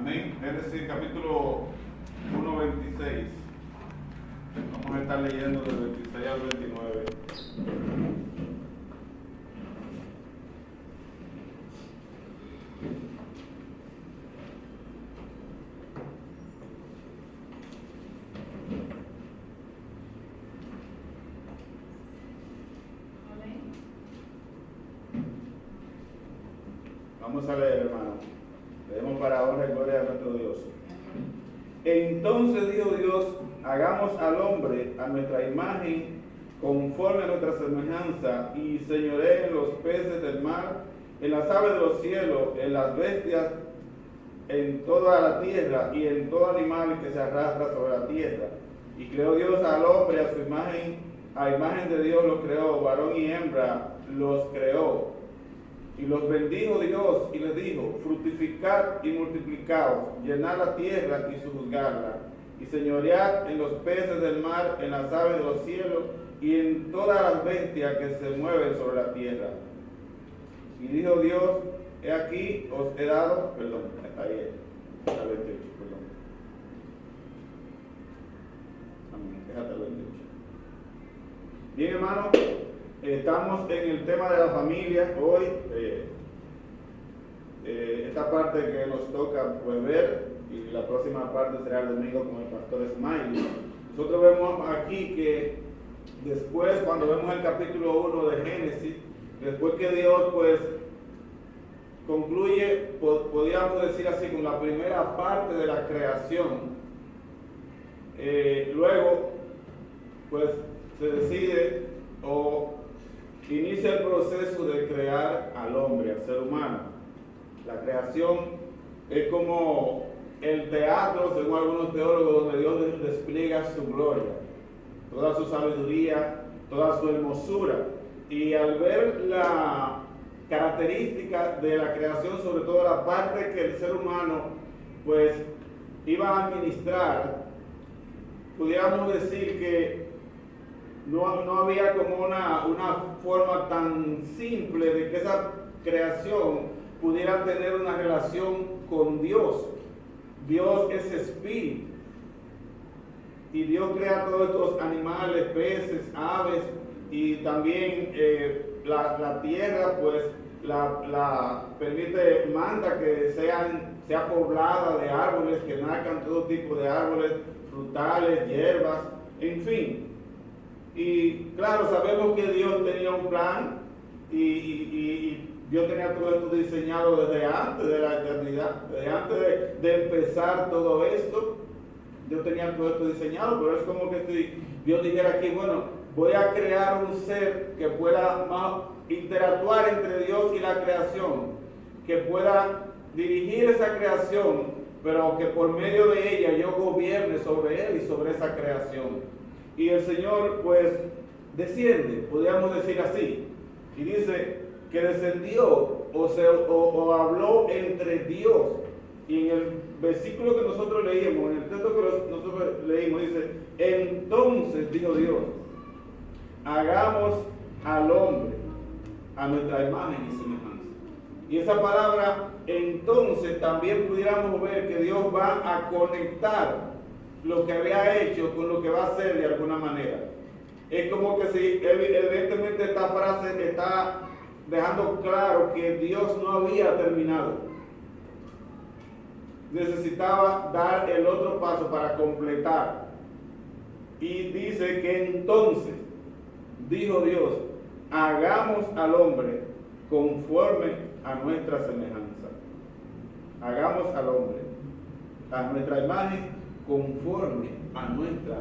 Amén. Génesis capítulo 1:26. Vamos a estar leyendo del 26 al 29. Vamos a leer, hermano. Leemos para honra y gloria a nuestro Dios. Entonces dijo Dios: hagamos al hombre a nuestra imagen, conforme a nuestra semejanza, y señoree en los peces del mar, en las aves de los cielos, en las bestias, en toda la tierra, y en todo animal que se arrastra sobre la tierra. Y creó Dios al hombre a su imagen, a imagen de Dios lo creó, varón y hembra los creó. Y los bendijo Dios y les dijo: fructificad y multiplicaos, llenad la tierra y sojuzgadla, y señoread en los peces del mar, en las aves de los cielos, y en todas las bestias que se mueven sobre la tierra. Y dijo Dios: he aquí os he dado, perdón, ahí está el 28, perdón. Amén, déjate el 28. Bien, hermano. Estamos en el tema de la familia hoy. Esta parte que nos toca pues ver, y la próxima parte será el domingo con el pastor Smiley. Nosotros vemos aquí que después, cuando vemos el capítulo 1 de Génesis, después que Dios pues concluye, podríamos decir así, con la primera parte de la creación, luego pues se decide o inicia el proceso de crear al hombre, al ser humano. La creación es como el teatro, según algunos teólogos, donde Dios despliega su gloria, toda su sabiduría, toda su hermosura. Y al ver la característica de la creación, sobre todo la parte que el ser humano pues iba a administrar, pudiéramos decir que no había como una forma tan simple de que esa creación pudiera tener una relación con Dios. Dios es espíritu. Y Dios crea todos estos animales, peces, aves, y también la tierra, pues, la permite, manda que sea poblada de árboles, que nazcan todo tipo de árboles, frutales, hierbas, en fin. Y claro, sabemos que Dios tenía un plan y Dios tenía todo esto diseñado desde antes de la eternidad, desde antes de empezar todo esto. Dios tenía todo esto diseñado, pero es como que si Dios dijera aquí: bueno, voy a crear un ser que pueda interactuar entre Dios y la creación, que pueda dirigir esa creación, pero que por medio de ella yo gobierne sobre él y sobre esa creación. Y el Señor pues desciende, podríamos decir así, y dice que descendió o habló entre Dios. Y en el versículo que nosotros leímos, en el texto que nosotros leímos, dice: entonces dijo Dios, hagamos al hombre a nuestra imagen y semejanza. Y esa palabra entonces también pudiéramos ver que Dios va a conectar lo que había hecho con lo que va a hacer de alguna manera. Es como que si evidentemente esta frase está dejando claro que Dios no había terminado. Necesitaba dar el otro paso para completar. Y dice que entonces dijo Dios: hagamos al hombre conforme a nuestra semejanza. Hagamos al hombre a nuestra imagen, conforme a nuestra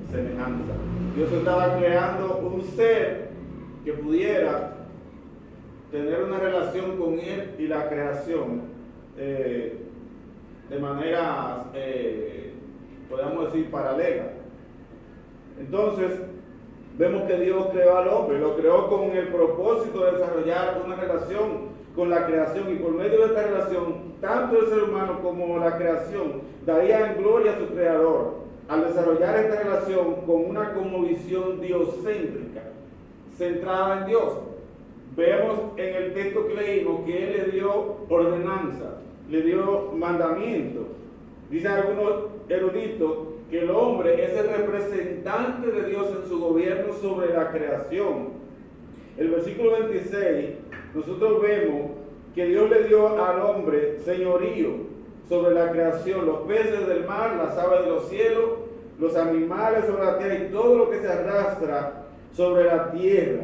semejanza. Dios estaba creando un ser que pudiera tener una relación con él y la creación de manera, podemos decir, paralela. Entonces, vemos que Dios creó al hombre, lo creó con el propósito de desarrollar una relación con la creación, y por medio de esta relación, tanto el ser humano como la creación darían gloria a su creador al desarrollar esta relación con una cosmovisión diocéntrica, centrada en Dios. Vemos en el texto que leímos que Él le dio ordenanza, le dio mandamientos. Dicen algunos eruditos que el hombre es el representante de Dios en su gobierno sobre la creación. El versículo 26, nosotros vemos que Dios le dio al hombre señorío sobre la creación, los peces del mar, las aves de los cielos, los animales sobre la tierra y todo lo que se arrastra sobre la tierra.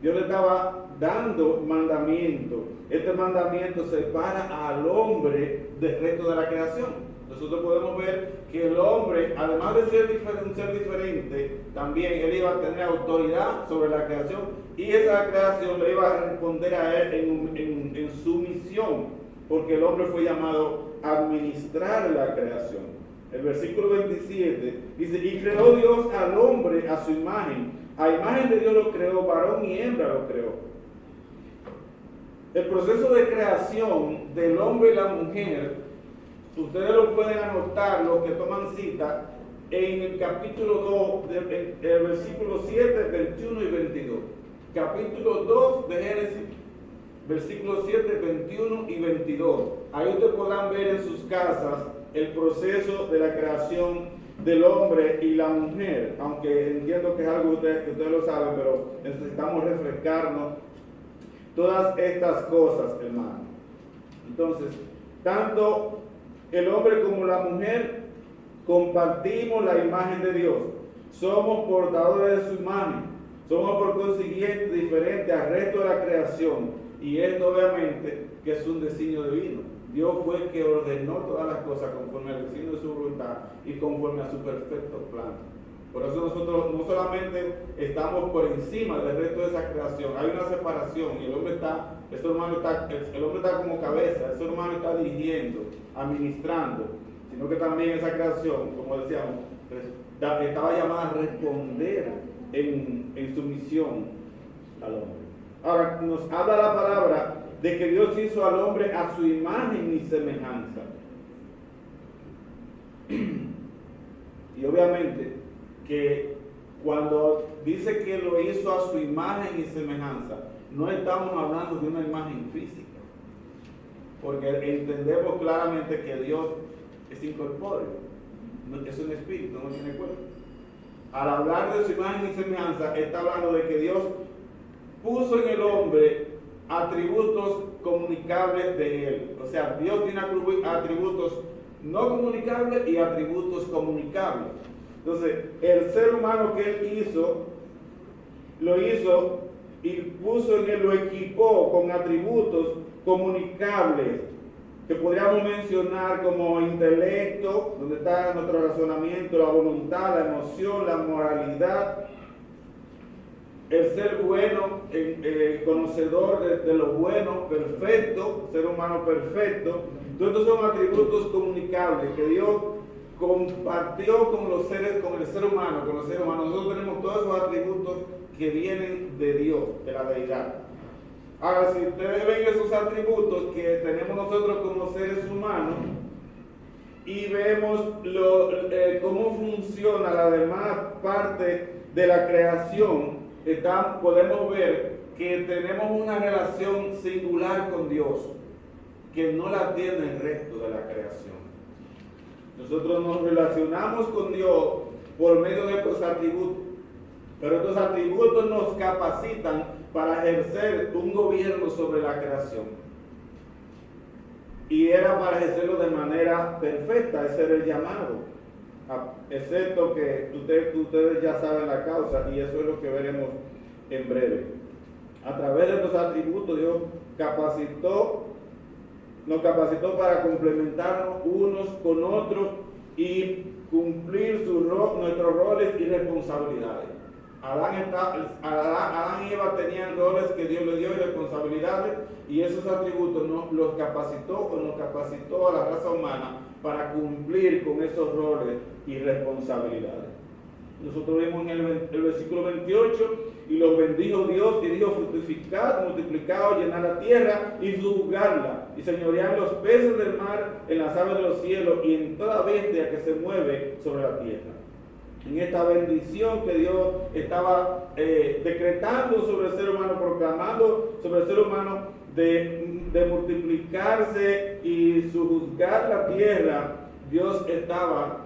Dios le estaba dando mandamiento. Este mandamiento separa al hombre del resto de la creación. Nosotros podemos ver que el hombre, además de ser un ser diferente, también él iba a tener autoridad sobre la creación y esa creación le iba a responder a él en su misión, porque el hombre fue llamado a administrar la creación. El versículo 27 dice, y creó Dios al hombre a su imagen. A imagen de Dios lo creó, varón y hembra lo creó. El proceso de creación del hombre y la mujer, ustedes lo pueden anotar, los que toman cita, en el capítulo 2, el versículo 7, 21 y 22. Capítulo 2 de Génesis, versículos 7, 21 y 22. Ahí ustedes podrán ver en sus casas el proceso de la creación del hombre y la mujer, aunque entiendo que es algo que ustedes lo saben, pero necesitamos refrescarnos todas estas cosas, hermano. Entonces, tanto el hombre como la mujer compartimos la imagen de Dios, somos portadores de su imagen, somos por consiguiente diferentes al resto de la creación, y esto obviamente que es un designio divino. Dios fue el que ordenó todas las cosas conforme al designio de su voluntad y conforme a su perfecto plan. Por eso nosotros no solamente estamos por encima del resto de esa creación, hay una separación y el hombre está como cabeza, el ser humano está dirigiendo, administrando, sino que también esa creación, como decíamos, estaba llamada a responder en su misión al hombre. Ahora nos habla la palabra de que Dios hizo al hombre a su imagen y semejanza. Y obviamente que cuando dice que lo hizo a su imagen y semejanza, no estamos hablando de una imagen física, porque entendemos claramente que Dios es incorpóreo, es un espíritu, no tiene cuerpo. Al hablar de su imagen y semejanza, está hablando de que Dios puso en el hombre atributos comunicables de él. O sea, Dios tiene atributos no comunicables y atributos comunicables. Entonces, el ser humano que él hizo, lo hizo y puso en él, lo equipó con atributos comunicables, que podríamos mencionar como intelecto, donde está nuestro razonamiento, la voluntad, la emoción, la moralidad, el ser bueno, conocedor de lo bueno, perfecto, ser humano perfecto. Todos estos son atributos comunicables que Dios compartió con los seres, con el ser humano, con los seres humanos. Nosotros tenemos todos esos atributos que vienen de Dios, de la deidad. Ahora, si ustedes ven esos atributos que tenemos nosotros como seres humanos y vemos cómo funciona la demás parte de la creación, podemos ver que tenemos una relación singular con Dios que no la tiene el resto de la creación. Nosotros nos relacionamos con Dios por medio de estos atributos, pero estos atributos nos capacitan para ejercer un gobierno sobre la creación. Y era para ejercerlo de manera perfecta, ese era el llamado. Excepto que ustedes ya saben la causa, y eso es lo que veremos en breve. A través de estos atributos Dios nos capacitó para complementarnos unos con otros y cumplir nuestros roles y responsabilidades. Adán y Eva tenían roles que Dios les dio y responsabilidades, y esos atributos nos capacitó a la raza humana para cumplir con esos roles y responsabilidades. Nosotros vemos en el versículo 28, y los bendijo Dios y dijo: fructificad, multiplicaos, llenad la tierra y sujuzgarla, y señoread los peces del mar, en las aves de los cielos y en toda bestia que se mueve sobre la tierra. En esta bendición que Dios estaba decretando sobre el ser humano, proclamando sobre el ser humano, de multiplicarse y sojuzgar la tierra, Dios estaba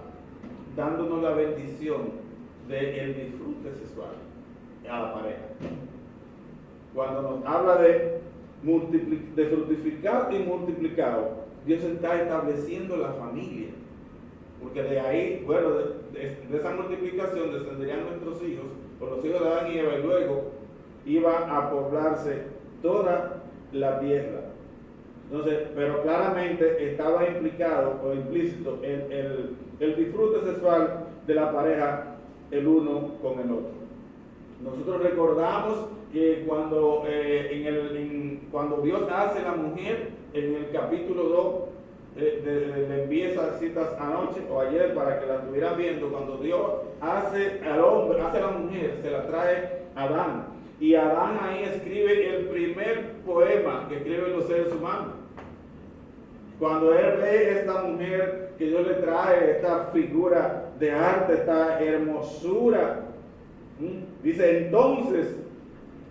dándonos la bendición del disfrute sexual a la pareja. Cuando nos habla de fructificar y multiplicado, Dios está estableciendo la familia. Porque de ahí, bueno, de esa multiplicación descenderían nuestros hijos, por los hijos de Adán y Eva, y luego iba a poblarse toda la tierra. Entonces, pero claramente estaba implicado o implícito el disfrute sexual de la pareja, el uno con el otro. Nosotros recordamos que cuando Dios hace la mujer, en el capítulo 2, le envié esas citas anoche o ayer para que las estuvieran viendo. Cuando Dios hace al hombre, hace a la mujer, se la trae a Adán. Y Adán ahí escribe el primer poema que escriben los seres humanos. Cuando él ve esta mujer que Dios le trae, esta figura de arte, esta hermosura, dice: entonces,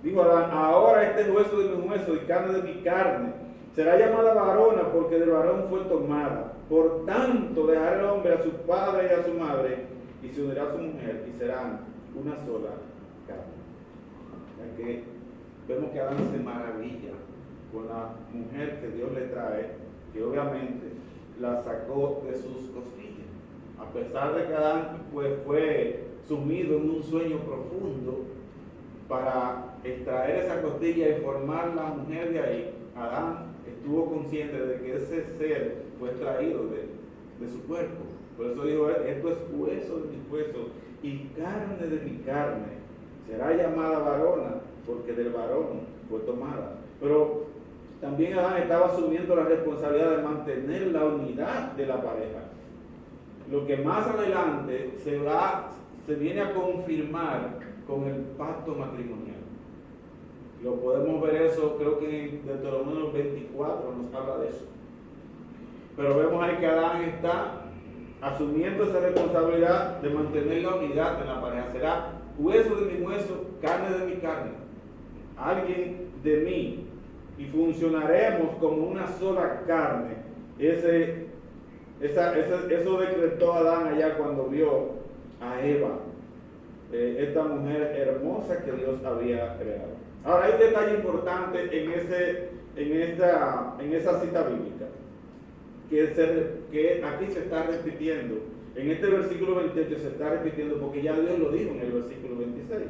dijo Adán, ahora este es hueso de mi hueso y carne de mi carne. Será llamada varona porque del varón fue tomada. Por tanto, dejará el hombre a su padre y a su madre y se unirá a su mujer y serán una sola carne. Ya que vemos que Adán se maravilla con la mujer que Dios le trae, que obviamente la sacó de sus costillas. A pesar de que Adán pues, fue sumido en un sueño profundo para extraer esa costilla y formar la mujer de ahí, Adán estuvo consciente de que ese ser fue extraído de su cuerpo. Por eso dijo: esto es hueso de mi hueso y carne de mi carne. Será llamada varona porque del varón fue tomada. Pero también Adán estaba asumiendo la responsabilidad de mantener la unidad de la pareja. Lo que más adelante se viene a confirmar con el pacto matrimonial. Lo podemos ver eso, creo que en Deuteronomio 24 nos habla de eso. Pero vemos ahí que Adán está asumiendo esa responsabilidad de mantener la unidad en la pareja. Será hueso de mi hueso, carne de mi carne, alguien de mí, y funcionaremos como una sola carne. Eso decretó Adán allá cuando vio a Eva, esta mujer hermosa que Dios había creado. Ahora, hay un detalle importante en esa cita bíblica, que aquí se está repitiendo. En este versículo 28 se está repitiendo porque ya Dios lo dijo en el versículo 26,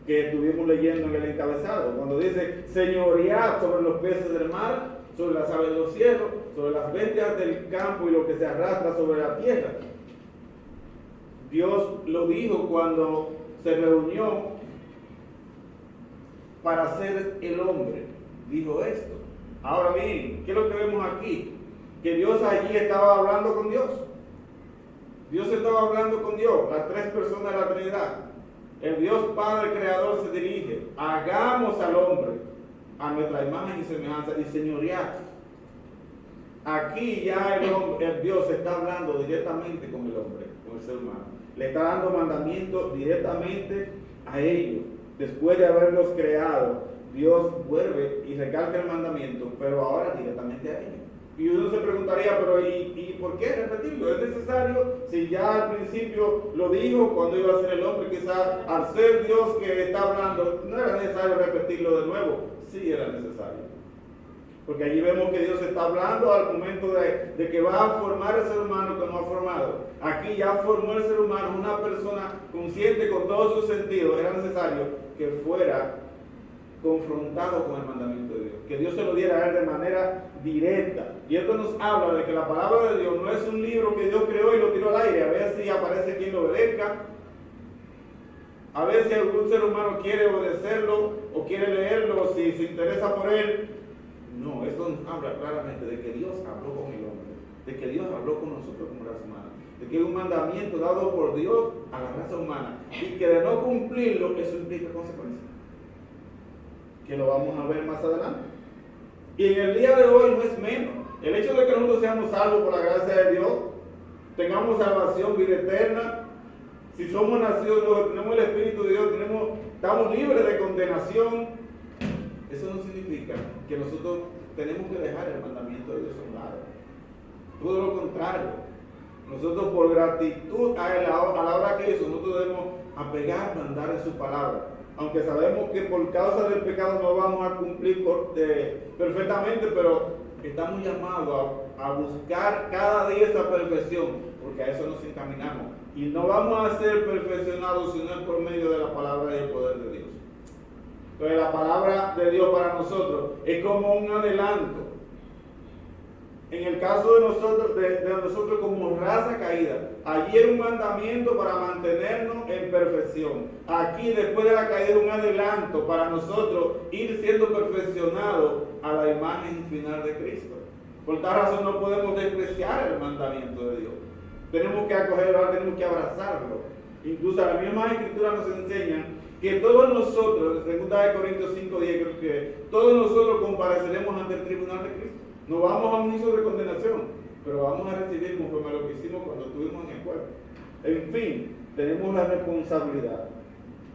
que estuvimos leyendo en el encabezado, cuando dice: señoread sobre los peces del mar, sobre las aves de los cielos, sobre las bestias del campo y lo que se arrastra sobre la tierra. Dios lo dijo cuando se reunió para ser el hombre. Dijo esto. Ahora bien, ¿qué es lo que vemos aquí? Que Dios allí estaba hablando con Dios. Dios estaba hablando con Dios, las tres personas de la Trinidad. El Dios Padre Creador se dirige: hagamos al hombre a nuestra imagen y semejanza y señorear. Aquí ya el Dios está hablando directamente con el hombre, con el ser humano. Le está dando mandamientos directamente a ellos. Después de haberlos creado, Dios vuelve y recalca el mandamiento, pero ahora directamente a ellos. Y uno se preguntaría: pero ¿y por qué repetirlo? ¿Es necesario? Si ya al principio lo dijo cuando iba a ser el hombre, quizás al ser Dios que está hablando, no era necesario repetirlo de nuevo. Sí era necesario. Porque allí vemos que Dios está hablando al momento de que va a formar el ser humano que no ha formado. Aquí ya formó el ser humano, una persona consciente con todos sus sentidos. Era necesario que fuera confrontado con el mandamiento de Dios, que Dios se lo diera a él de manera directa. Y esto nos habla de que la palabra de Dios no es un libro que Dios creó y lo tiró al aire, a ver si aparece quien lo obedezca, a ver si algún ser humano quiere obedecerlo o quiere leerlo, o si se interesa por él. No, esto nos habla claramente de que Dios habló con el hombre, de que Dios habló con nosotros como raza humana, de que hay un mandamiento dado por Dios a la raza humana y que de no cumplirlo, eso implica consecuencias, que lo vamos a ver más adelante. Y en el día de hoy no es menos. El hecho de que nosotros seamos salvos por la gracia de Dios, tengamos salvación, vida eterna, si somos nacidos, tenemos el Espíritu de Dios, estamos libres de condenación. eso no significa que nosotros tenemos que dejar el mandamiento de Dios a un lado. Todo lo contrario. Nosotros por gratitud a la hora que hizo, nosotros debemos apegarnos a andar en su palabra. Aunque sabemos que por causa del pecado no vamos a cumplir perfectamente, pero estamos llamados a buscar cada día esa perfección, porque a eso nos encaminamos. Y no vamos a ser perfeccionados sino por medio de la palabra y el poder de Dios. Entonces la palabra de Dios para nosotros es como un adelanto. En el caso de nosotros como raza caída, allí era un mandamiento para mantenernos en perfección. Aquí después de la caída es un adelanto para nosotros ir siendo perfeccionados a la imagen final de Cristo. Por tal razón no podemos despreciar el mandamiento de Dios. Tenemos que acogerlo, tenemos que abrazarlo. Incluso la misma Escritura nos enseña que todos nosotros, en 2 Corintios 5:10, creo que todos nosotros compareceremos ante el tribunal de Cristo. No vamos a un juicio de condenación, pero vamos a recibir conforme a lo que hicimos cuando estuvimos en el cuerpo. En fin, tenemos la responsabilidad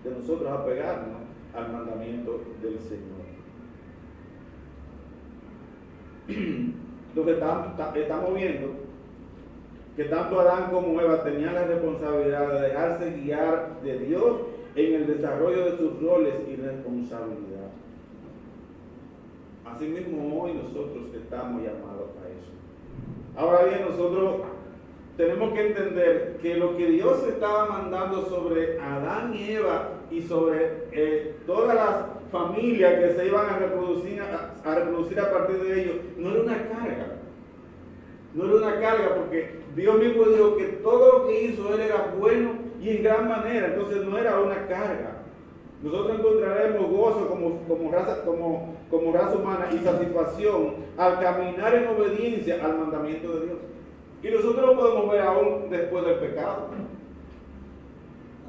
de nosotros apegarnos al mandamiento del Señor. Entonces estamos viendo que tanto Adán como Eva tenían la responsabilidad de dejarse guiar de Dios en el desarrollo de sus roles y responsabilidad. Asimismo, hoy nosotros estamos llamados a eso. Ahora bien, nosotros tenemos que entender que lo que Dios estaba mandando sobre Adán y Eva y sobre todas las familias que se iban a reproducir a partir de ellos, no era una carga. No era una carga porque Dios mismo dijo que todo lo que hizo Él era bueno y en gran manera, entonces no era una carga. Nosotros encontraremos gozo como raza humana y satisfacción al caminar en obediencia al mandamiento de Dios. Y nosotros lo podemos ver aún después del pecado.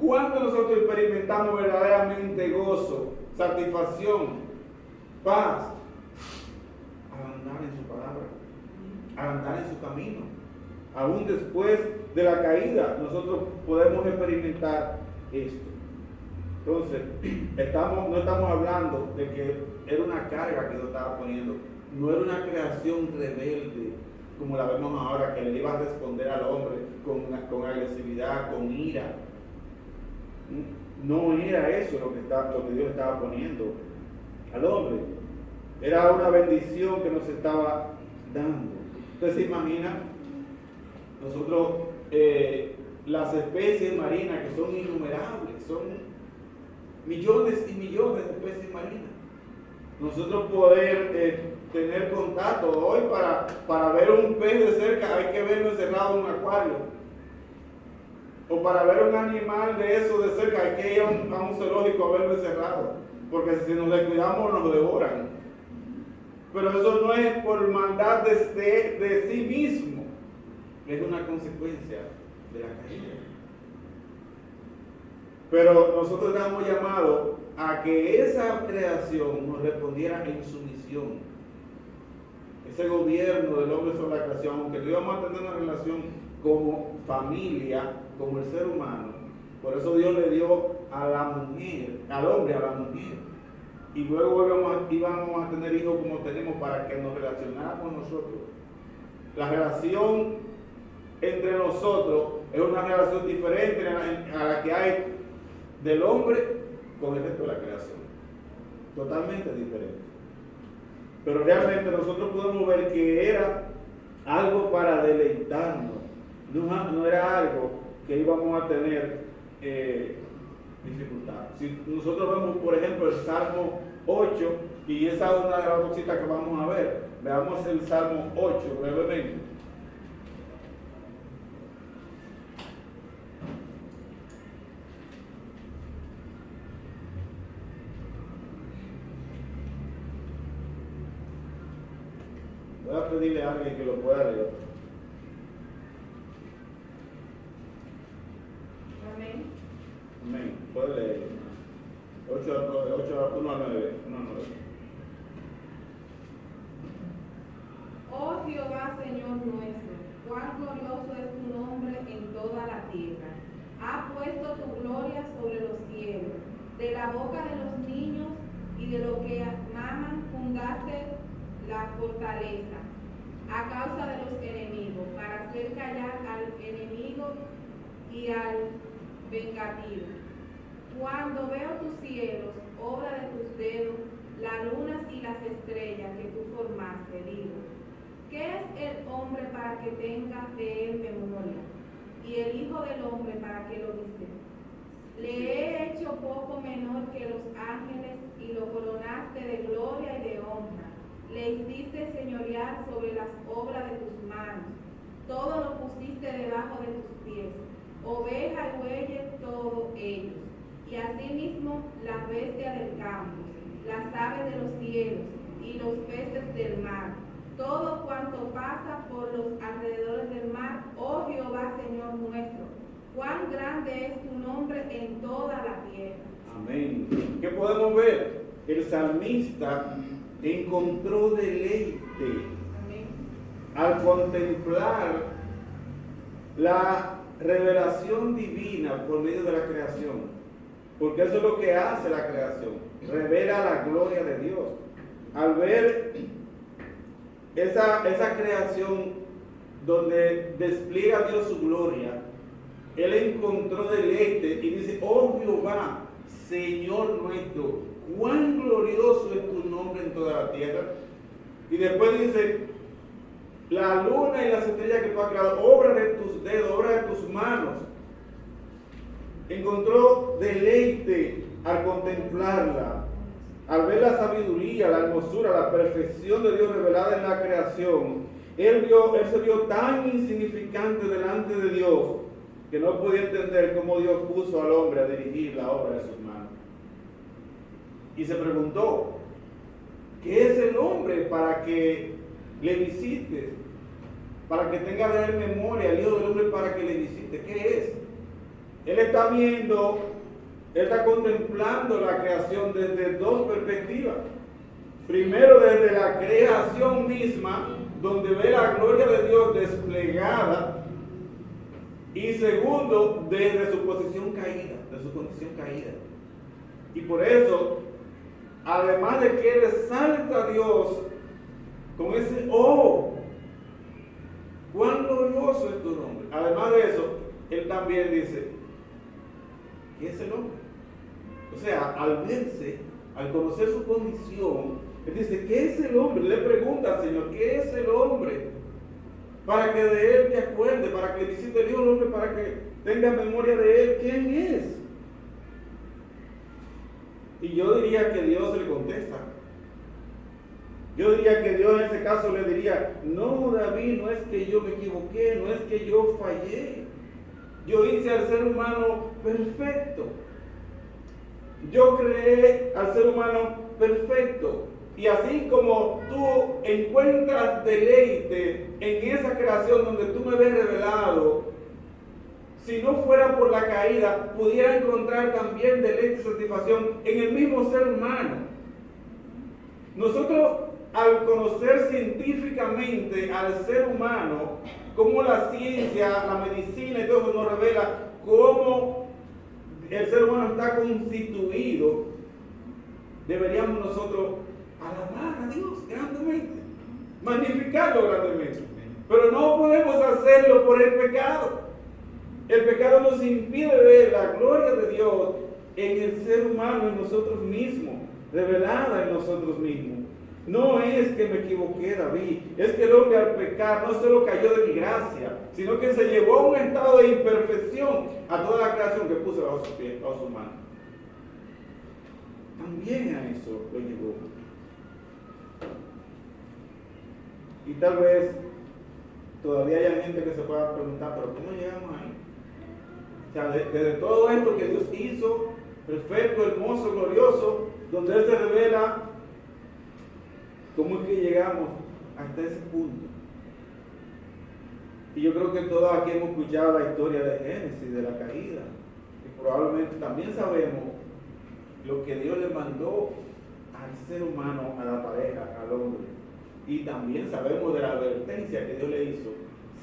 Cuando nosotros experimentamos verdaderamente gozo, satisfacción, paz, al andar en su palabra, al andar en su camino. Aún después de la caída, nosotros podemos experimentar esto. Entonces, no estamos hablando de que era una carga que Dios estaba poniendo. No era una creación rebelde, como la vemos ahora, que le iba a responder al hombre con agresividad, con ira. No era eso lo que Dios estaba poniendo al hombre. Era una bendición que nos estaba dando. Usted se imagina, nosotros, las especies marinas que son innumerables, son millones y millones de especies marinas. Nosotros poder tener contacto hoy para ver un pez de cerca, hay que verlo encerrado en un acuario. O para ver un animal de eso de cerca, hay que ir a un zoológico a verlo encerrado. Porque si nos descuidamos nos devoran. Pero eso no es por maldad de sí mismo, es una consecuencia de la caída. Pero nosotros estamos llamados a que esa creación nos respondiera en sumisión. Ese gobierno del hombre sobre la creación, aunque íbamos a tener una relación como familia, como el ser humano, por eso Dios le dio a la mujer, al hombre a la mujer. Y luego íbamos a tener hijos como tenemos para que nos relacionáramos nosotros. La relación entre nosotros es una relación diferente a la que hay del hombre con el resto de la creación. Totalmente diferente. Pero realmente nosotros podemos ver que era algo para deleitarnos. No era algo que íbamos a tener dificultad. Si nosotros vemos, por ejemplo, el Salmo 8, y esa es una de las cositas que vamos a ver. Veamos el Salmo 8 brevemente. Voy a pedirle a alguien que lo pueda leer. Amén. Amén. Puede leer. 1 a 9. Oh Jehová, Señor nuestro, cuán glorioso es tu nombre en toda la tierra. Ha puesto tu gloria sobre los cielos. De la boca de los niños y de lo que mama fundaste la fortaleza a causa de los enemigos, para hacer callar al enemigo y al vengativo. Cuando veo tus cielos, obra de tus dedos, las lunas y las estrellas que tú formaste, digo, ¿qué es el hombre para que tenga de él memoria? Y el hijo del hombre para que lo viste. Le he hecho poco menor que los ángeles y lo coronaste de gloria y de honra. Le hiciste señorear sobre las obras de tus manos. Todo lo pusiste debajo de tus pies. Oveja y bueyes, todos ellos. Y asimismo las bestias del campo, las aves de los cielos y los peces del mar. Todo cuanto pasa por los alrededores del mar, oh Jehová, Señor nuestro. Cuán grande es tu nombre en toda la tierra. Amén. ¿Qué podemos ver? El salmista encontró deleite al contemplar la revelación divina por medio de la creación, porque eso es lo que hace la creación, revela la gloria de Dios. Al ver esa creación donde despliega Dios su gloria, él encontró deleite y dice, oh Jehová, Señor nuestro, cuán glorioso es tu nombre en toda la tierra. Y después dice, la luna y las estrellas que tú has creado, obra de tus dedos, obra de tus manos. Encontró deleite al contemplarla, al ver la sabiduría, la hermosura, la perfección de Dios revelada en la creación. Él se vio tan insignificante delante de Dios que no podía entender cómo Dios puso al hombre a dirigir la obra de sus manos. Y se preguntó, ¿qué es el hombre para que le visites? Para que tenga de él memoria, el Hijo del Hombre para que le visite. ¿Qué es? Él está viendo, él está contemplando la creación desde dos perspectivas. Primero, desde la creación misma, donde ve la gloria de Dios desplegada. Y segundo, desde su posición caída, de su condición caída. Y por eso, además de que él resalta a Dios con ese oh, cuán glorioso es tu nombre. Además de eso, él también dice, ¿qué es el hombre? O sea, al verse, al conocer su condición, él dice, ¿qué es el hombre? Le pregunta al Señor, ¿qué es el hombre? Para que de él te acuerde, para que le visite el Hijo del Hombre, para que tenga memoria de él, ¿quién es? Y yo diría que Dios le contesta. Yo diría que Dios en ese caso le diría, no, David, no es que yo me equivoqué, no es que yo fallé. Yo hice al ser humano perfecto. Yo creé al ser humano perfecto. Y así como tú encuentras deleite en esa creación donde tú me ves revelado, si no fuera por la caída, pudiera encontrar también deleite y satisfacción en el mismo ser humano. Nosotros, al conocer científicamente al ser humano, cómo la ciencia, la medicina y todo eso nos revela cómo el ser humano está constituido, deberíamos nosotros alabar a Dios grandemente, magnificarlo grandemente. Pero no podemos hacerlo por el pecado. El pecado nos impide ver la gloria de Dios en el ser humano, en nosotros mismos, revelada en nosotros mismos. No es que me equivoqué, David, es que el hombre al pecar no solo cayó de mi gracia, sino que se llevó a un estado de imperfección a toda la creación que puse bajo su pie, bajo su mano. También a eso lo llevó. Y tal vez todavía haya gente que se pueda preguntar, pero ¿cómo llegamos ahí? O sea, desde todo esto que Dios hizo, perfecto, hermoso, glorioso, donde Él se revela, ¿cómo es que llegamos hasta ese punto? Y yo creo que todos aquí hemos escuchado la historia de Génesis, de la caída, y probablemente también sabemos lo que Dios le mandó al ser humano, a la pareja, al hombre. Y también sabemos de la advertencia que Dios le hizo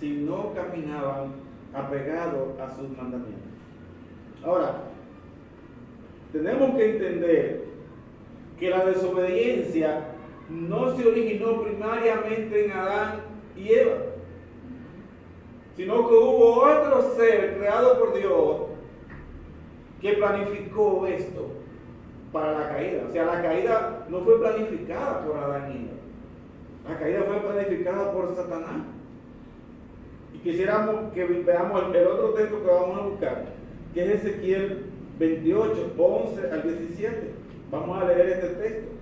si no caminaban apegados a sus mandamientos. Ahora, tenemos que entender que la desobediencia no se originó primariamente en Adán y Eva, sino que hubo otro ser creado por Dios que planificó esto para la caída. O sea, la caída no fue planificada por Adán y Eva. La caída fue planificada por Satanás. Y quisiéramos que veamos el otro texto que vamos a buscar, que es Ezequiel 28, 11 al 17. Vamos a leer este texto.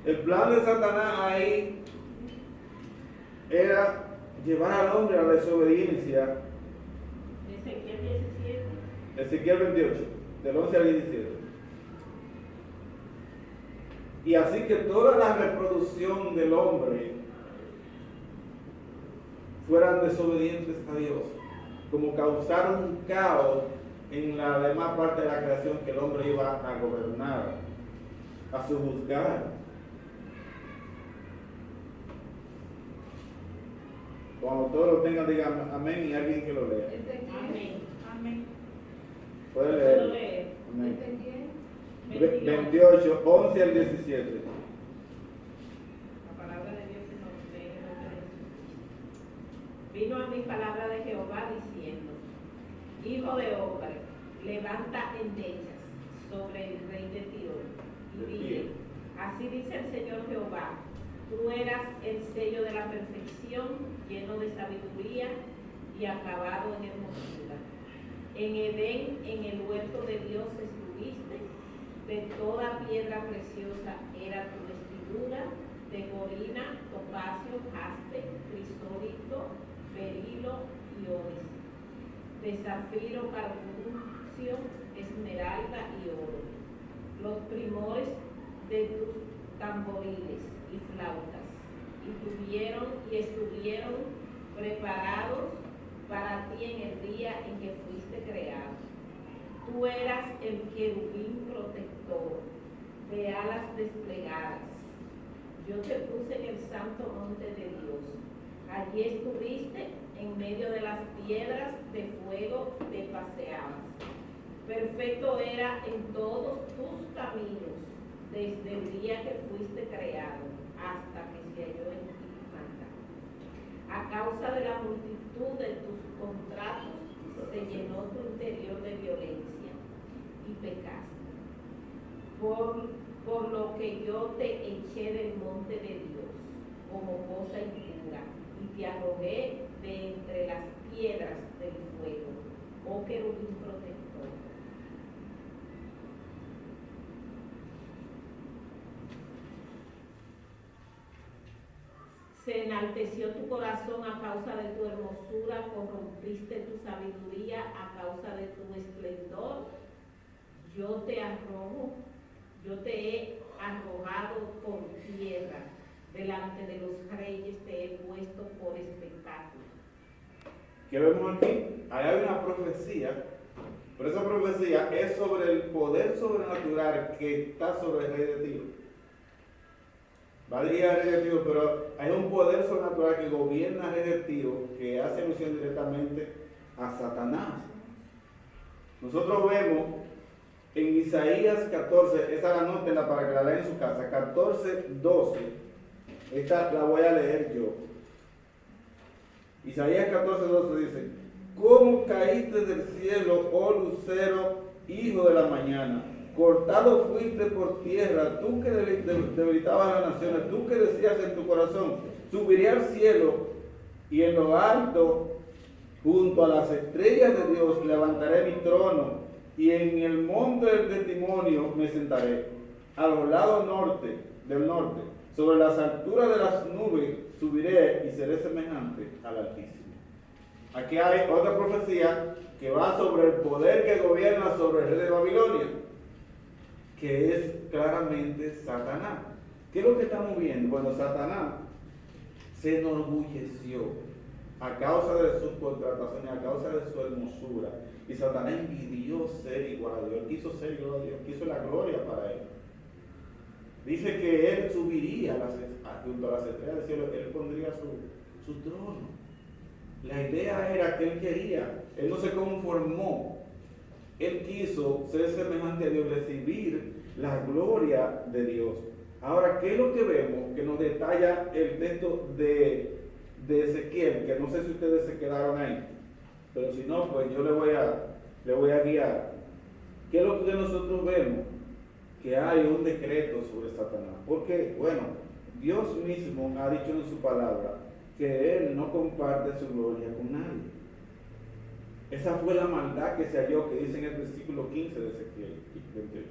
El plan de Satanás ahí era llevar al hombre a la desobediencia. Ezequiel 17. Ezequiel 28, del 11 al 17. Y así que toda la reproducción del hombre fueran desobedientes a Dios, como causar un caos en la demás parte de la creación que el hombre iba a gobernar, a sojuzgar. Cuando todos lo tengan, digan amén y alguien que lo lea. Amén. Amén. Puede ¿Puedo leer. leer? Amén. Ezequiel 28, 11 al 17. La palabra de Dios se nos lee en nombre de Jesús. Vino a mí palabra de Jehová diciendo: Hijo de hombre, levanta endechas sobre el rey de Tiro y dile: así dice el Señor Jehová, tú eras el sello de la perfección, lleno de sabiduría y acabado en hermosura. En Edén, en el huerto de Dios estuviste, de toda piedra preciosa era tu vestidura, de corina, topacio, jaspe, crisólito, berilo y ónice, de zafiro, carbuncio, esmeralda y oro. Los primores de tus tamboriles y flautas, y estuvieron preparados para ti en el día en que fuiste creado. Tú eras el querubín protector, de alas desplegadas. Yo te puse en el santo monte de Dios. Allí estuviste, en medio de las piedras de fuego te paseabas. Perfecto era en todos tus caminos, desde el día que fuiste creado hasta que se halló en ti maldad. A causa de la multitud de tus contratos se llenó tu interior de violencia y pecaste. Por lo que yo te eché del monte de Dios como cosa impura y te arrojé de entre las piedras del fuego, oh querubín protector. Se enalteció tu corazón a causa de tu hermosura, corrompiste tu sabiduría a causa de tu esplendor. Yo te he arrojado por tierra, delante de los reyes te he puesto por espectáculo. ¿Qué vemos aquí? Ahí hay una profecía, pero esa profecía es sobre el poder sobrenatural que está sobre el rey de Tiro. Va a dirigir al rey de Tiro, pero hay un poder sobrenatural que gobierna al rey de Tiro, que hace alusión directamente a Satanás. Nosotros vemos en Isaías 14, esa la anótenla para que la lean en su casa, 14, 12, esta la voy a leer yo. Isaías 14, 12 dice: ¿Cómo caíste del cielo, oh lucero, hijo de la mañana? Cortado fuiste por tierra, tú que debilitabas a las naciones, tú que decías en tu corazón: subiré al cielo y en lo alto, junto a las estrellas de Dios, levantaré mi trono, y en el monte del testimonio me sentaré, a los lados del norte, sobre las alturas de las nubes subiré y seré semejante al Altísimo. Aquí hay otra profecía que va sobre el poder que gobierna sobre el rey de Babilonia, que es claramente Satanás. ¿Qué es lo que estamos viendo? Bueno, Satanás se enorgulleció a causa de sus contrataciones, a causa de su hermosura. Y Satanás envidió ser igual a Dios. Él quiso ser igual a Dios, quiso la gloria para él. Dice que él subiría junto a las estrellas del cielo, él pondría su trono. La idea era que él quería, él no se conformó. Él quiso ser semejante a Dios, recibir la gloria de Dios. Ahora, ¿qué es lo que vemos que nos detalla el texto de Ezequiel? Que no sé si ustedes se quedaron ahí, pero si no, pues yo le voy a guiar. ¿Qué es lo que nosotros vemos? Que hay un decreto sobre Satanás. ¿Por qué? Bueno, Dios mismo ha dicho en su palabra que Él no comparte su gloria con nadie. Esa fue la maldad que se halló, que dice en el versículo 15 de Ezequiel 28.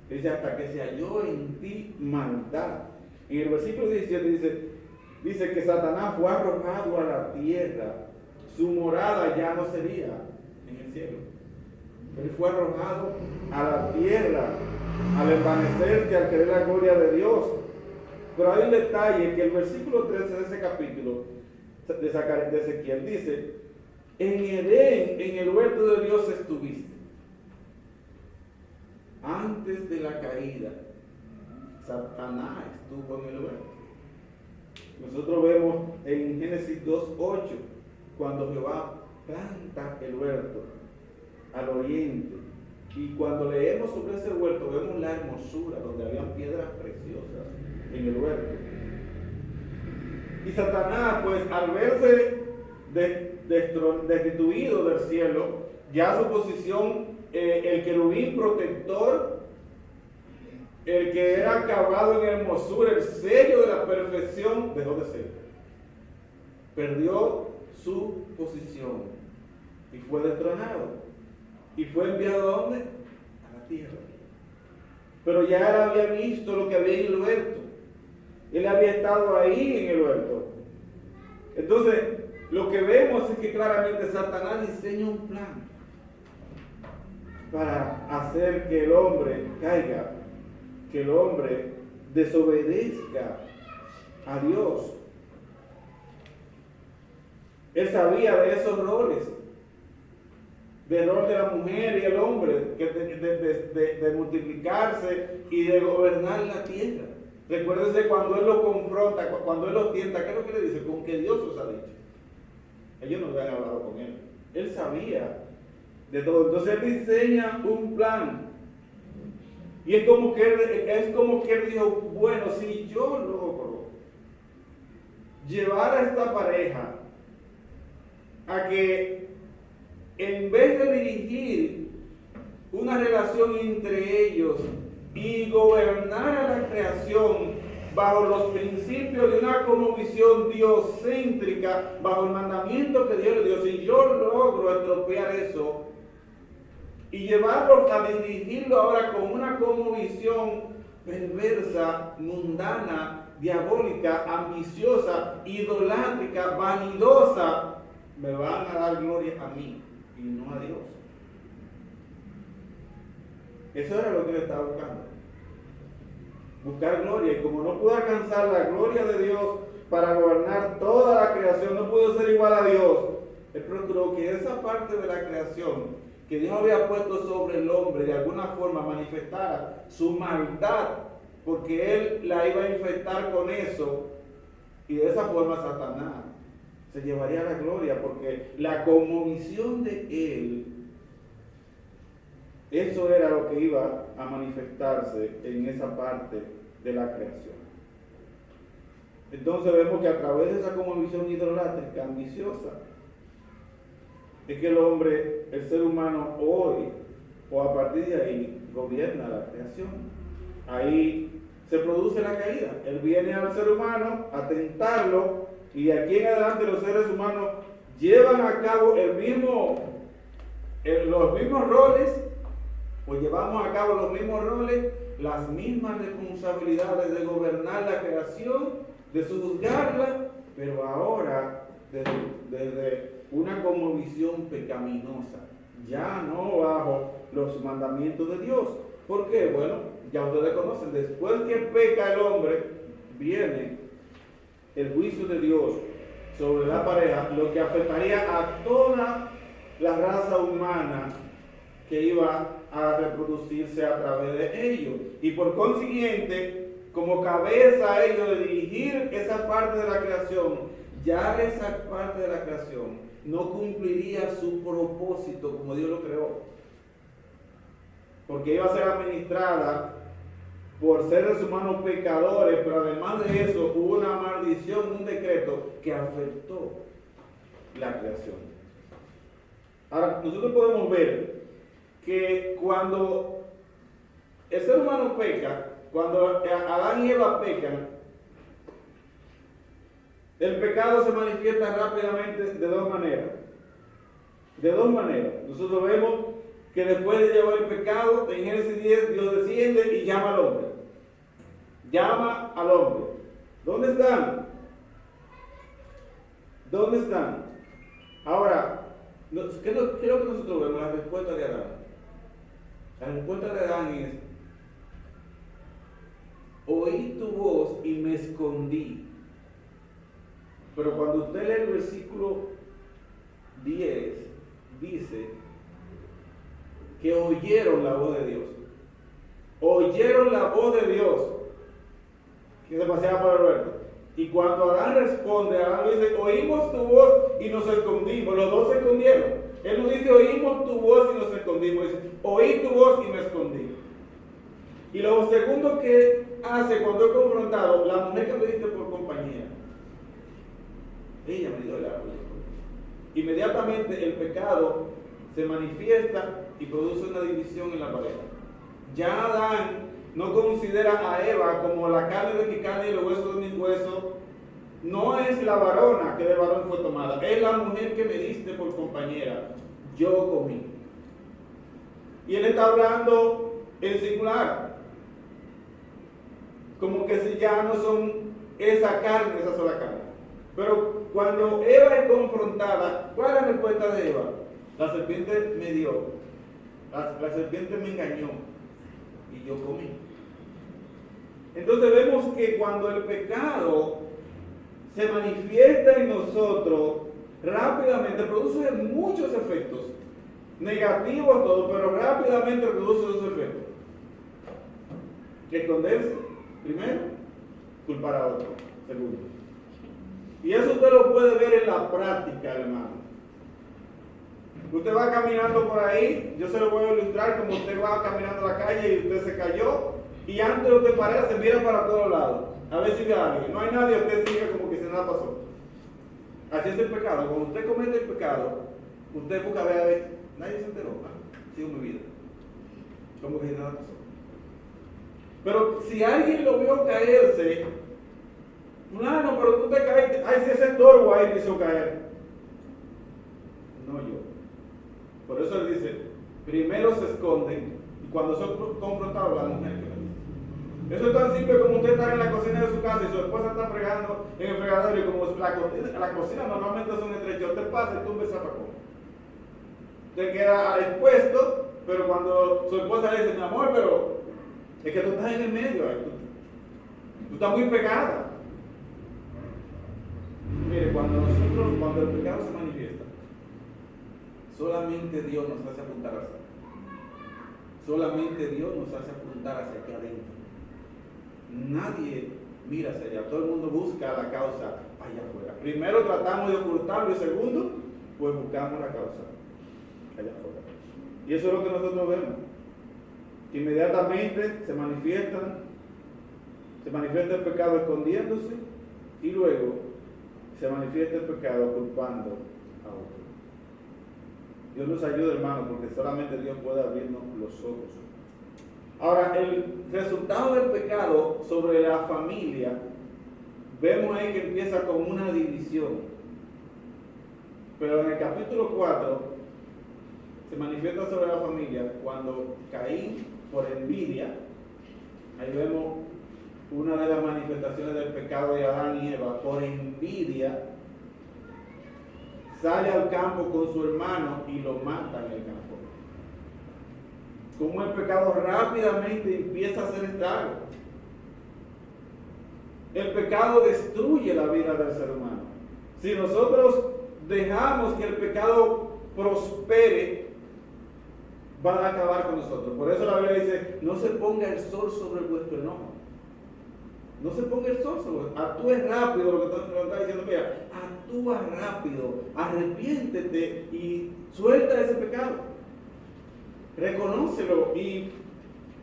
Dice, hasta que se halló en ti maldad. En el versículo 17 dice que Satanás fue arrojado a la tierra. Su morada ya no sería en el cielo. Él fue arrojado a la tierra al envanecerse, al querer la gloria de Dios. Pero hay un detalle que el versículo 13 de ese capítulo de Ezequiel dice: en Edén, en el huerto de Dios estuviste. Antes de la caída, Satanás estuvo en el huerto. Nosotros vemos en Génesis 2:8, cuando Jehová planta el huerto al oriente. Y cuando leemos sobre ese huerto, vemos la hermosura, donde habían piedras preciosas en el huerto. Y Satanás, pues, al verse destituido del cielo, ya su posición, el querubín protector, el que era acabado en hermosura, el sello de la perfección, dejó de ser. Perdió su posición y fue destronado. Y fue enviado ¿a dónde? A la tierra. Pero ya él había visto lo que había en el huerto. Él había estado ahí en el huerto. Entonces, lo que vemos es que claramente Satanás diseña un plan para hacer que el hombre caiga, que el hombre desobedezca a Dios. Él sabía de esos roles, del rol de la mujer y el hombre, de multiplicarse y de gobernar la tierra. Recuérdense cuando él lo confronta, cuando él lo tienta, ¿qué es lo que le dice? Con que Dios os ha dicho. Ellos no habían hablado con él. Él sabía de todo. Entonces él diseña un plan. Y es como que él dijo, bueno, si yo logro llevar a esta pareja a que en vez de dirigir una relación entre ellos y gobernar a la creación bajo los principios de una cosmovisión diocéntrica, bajo el mandamiento que Dios le dio, si yo logro estropear eso y llevarlo a dirigirlo ahora con una cosmovisión perversa, mundana, diabólica, ambiciosa, idolátrica, vanidosa, me van a dar gloria a mí y no a Dios. Eso era lo que él estaba buscando. Buscar gloria. Y como no pudo alcanzar la gloria de Dios para gobernar toda la creación, no pudo ser igual a Dios, él procuró que esa parte de la creación que Dios había puesto sobre el hombre de alguna forma manifestara su maldad, porque él la iba a infectar con eso, y de esa forma Satanás se llevaría la gloria, porque la cosmovisión de él, eso era lo que iba a manifestarse en esa parte de la creación. Entonces vemos que a través de esa cosmovisión idolátrica, ambiciosa, es que el hombre, el ser humano hoy, o a partir de ahí, gobierna la creación. Ahí se produce la caída. Él viene al ser humano a tentarlo, y de aquí en adelante los seres humanos llevan a cabo los mismos roles, pues llevamos a cabo los mismos roles, las mismas responsabilidades de gobernar la creación, de juzgarla, pero ahora desde una cosmovisión pecaminosa, ya no bajo los mandamientos de Dios. ¿Por qué? Bueno, ya ustedes conocen, después que peca el hombre, viene el juicio de Dios sobre la pareja, lo que afectaría a toda la raza humana que iba a reproducirse a través de ellos. Y por consiguiente, como cabeza a ellos de dirigir esa parte de la creación, ya esa parte de la creación no cumpliría su propósito como Dios lo creó, porque iba a ser administrada por seres humanos pecadores, pero además de eso hubo una maldición, un decreto que afectó la creación. Ahora, nosotros podemos ver que cuando el ser humano peca, cuando Adán y Eva pecan, el pecado se manifiesta rápidamente de dos maneras. De dos maneras. Nosotros vemos que después de llevar el pecado, en Génesis 10, Dios desciende y llama al hombre. Llama al hombre. ¿Dónde están? ¿Dónde están? Ahora, ¿qué es lo que nosotros vemos? La respuesta de Adán. La respuesta de Adán es: oí tu voz y me escondí. Pero cuando usted lee el versículo 10, dice que oyeron la voz de Dios. Oyeron la voz de Dios. Que se paseaba por Alberto. Y cuando Adán responde, Adán dice: oímos tu voz y nos escondimos. Los dos se escondieron. Él no dice: oímos tu voz y nos escondimos. Dice: oí tu voz y me escondí. Y lo segundo que hace cuando es confrontado: la mujer que me diste por compañía, ella me dio el árbol. Inmediatamente el pecado se manifiesta y produce una división en la pareja. Ya Adán no considera a Eva como la carne de mi carne y los huesos de mis huesos. No es la varona que de varón fue tomada, es la mujer que me diste por compañera. Yo comí. Y él está hablando en singular, como que si ya no son esa carne, esa sola carne. Pero cuando Eva es confrontada, ¿cuál es la respuesta de Eva? La serpiente me dio, la serpiente me engañó y yo comí. Entonces vemos que cuando el pecado se manifiesta en nosotros, rápidamente produce muchos efectos, negativos todos, pero rápidamente produce esos efectos. Esconderse, primero; culpar a otro, segundo. Y eso usted lo puede ver en la práctica, hermano. Usted va caminando por ahí, yo se lo voy a ilustrar como usted va caminando a la calle y usted se cayó, y antes de usted parar se mira para todos lados, a ver si ve a alguien. No hay nadie, usted sigue como que si nada pasó. Así es el pecado. Cuando usted comete el pecado, usted busca ver a ver, nadie se enteró, sigo mi vida, como que si nada pasó. Pero si alguien lo vio caerse, no, pero tú te caíste, ay, si ese estorbo ahí me hizo caer. No yo. Por eso él dice: primero se esconden, y cuando son confrontados, la mujer que me dice. Eso es tan simple como usted estar en la cocina de su casa y su esposa está fregando en el fregadero, y como la cocina normalmente son estrechas, usted pasa y tumba el zapacón. Usted queda expuesto, pero cuando su esposa le dice: mi amor, pero es que tú estás en el medio, tú estás muy pegada. Mire, cuando el pecado se manifiesta, solamente Dios nos hace apuntar hacia acá. Solamente Dios nos hace apuntar hacia acá adentro. Nadie mira hacia allá, todo el mundo busca la causa allá afuera. Primero tratamos de ocultarlo, y segundo, pues buscamos la causa allá afuera. Y eso es lo que nosotros vemos. Inmediatamente se manifiesta el pecado escondiéndose, y luego se manifiesta el pecado culpando a otro. Dios nos ayude, hermano, porque solamente Dios puede abrirnos los ojos. Ahora, el resultado del pecado sobre la familia, vemos ahí que empieza con una división. Pero en el capítulo 4 se manifiesta sobre la familia cuando Caín, por envidia, ahí vemos una de las manifestaciones del pecado de Adán y Eva. Por envidia sale al campo con su hermano y lo mata en el campo. Como el pecado rápidamente empieza a hacer estrago. El pecado destruye la vida del ser humano. Si nosotros dejamos que el pecado prospere, va a acabar con nosotros. Por eso la Biblia dice: no se ponga el sol sobre vuestro enojo. No se ponga el sol sobre, actúe rápido, lo que está diciendo. Mira, actúa rápido, arrepiéntete y suelta ese pecado. Reconócelo y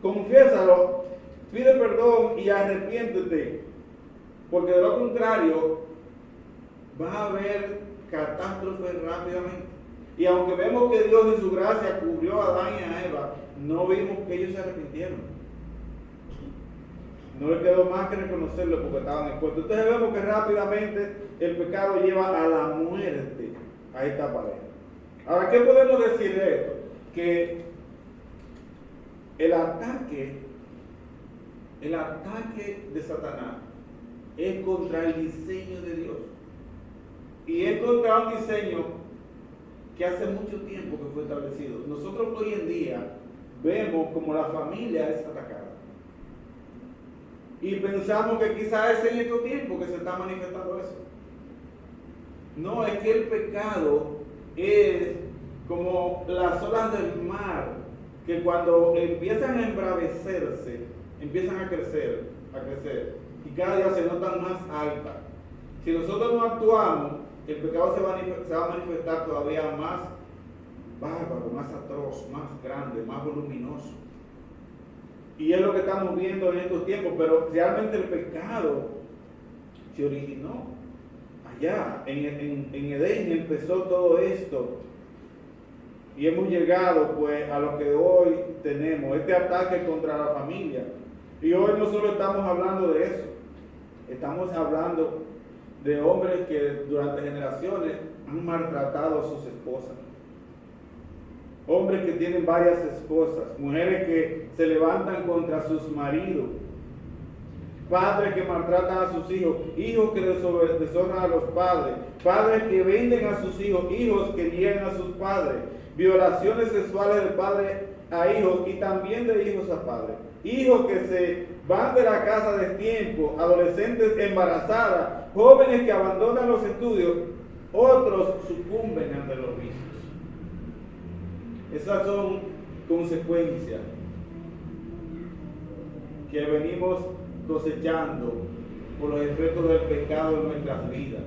confiésalo Pide perdón y arrepiéntete, porque de lo contrario va a haber catástrofe rápidamente. Y aunque vemos que Dios en su gracia cubrió a Adán y a Eva, no vimos que ellos se arrepintieron. No les quedó más que reconocerlo porque estaban expuestos. Entonces vemos que rápidamente el pecado lleva a la muerte a esta pareja. Ahora, ¿qué podemos decir de esto? Que el ataque de Satanás es contra el diseño de Dios. Y es contra un diseño que hace mucho tiempo que fue establecido. Nosotros hoy en día vemos como la familia es atacada. Y pensamos que quizás es en estos tiempos que se está manifestando eso. No, es que el pecado es como las olas del mar, que cuando empiezan a embravecerse, empiezan a crecer, y cada día se notan más altas. Si nosotros no actuamos, el pecado se va a manifestar todavía más bárbaro, más atroz, más grande, más voluminoso. Y es lo que estamos viendo en estos tiempos, pero realmente el pecado se originó allá, en Edén empezó todo esto. Y hemos llegado pues a lo que hoy tenemos, este ataque contra la familia. Y hoy no solo estamos hablando de eso, estamos hablando de hombres que durante generaciones han maltratado a sus esposas. Hombres que tienen varias esposas, mujeres que se levantan contra sus maridos, padres que maltratan a sus hijos, hijos que deshonran a los padres, padres que venden a sus hijos, hijos que niegan a sus padres, violaciones sexuales de padre a hijos y también de hijos a padres, hijos que se van de la casa de tiempo, adolescentes embarazadas, jóvenes que abandonan los estudios, otros sucumben ante los vicios. Esas son consecuencias que venimos cosechando por los efectos del pecado en nuestras vidas.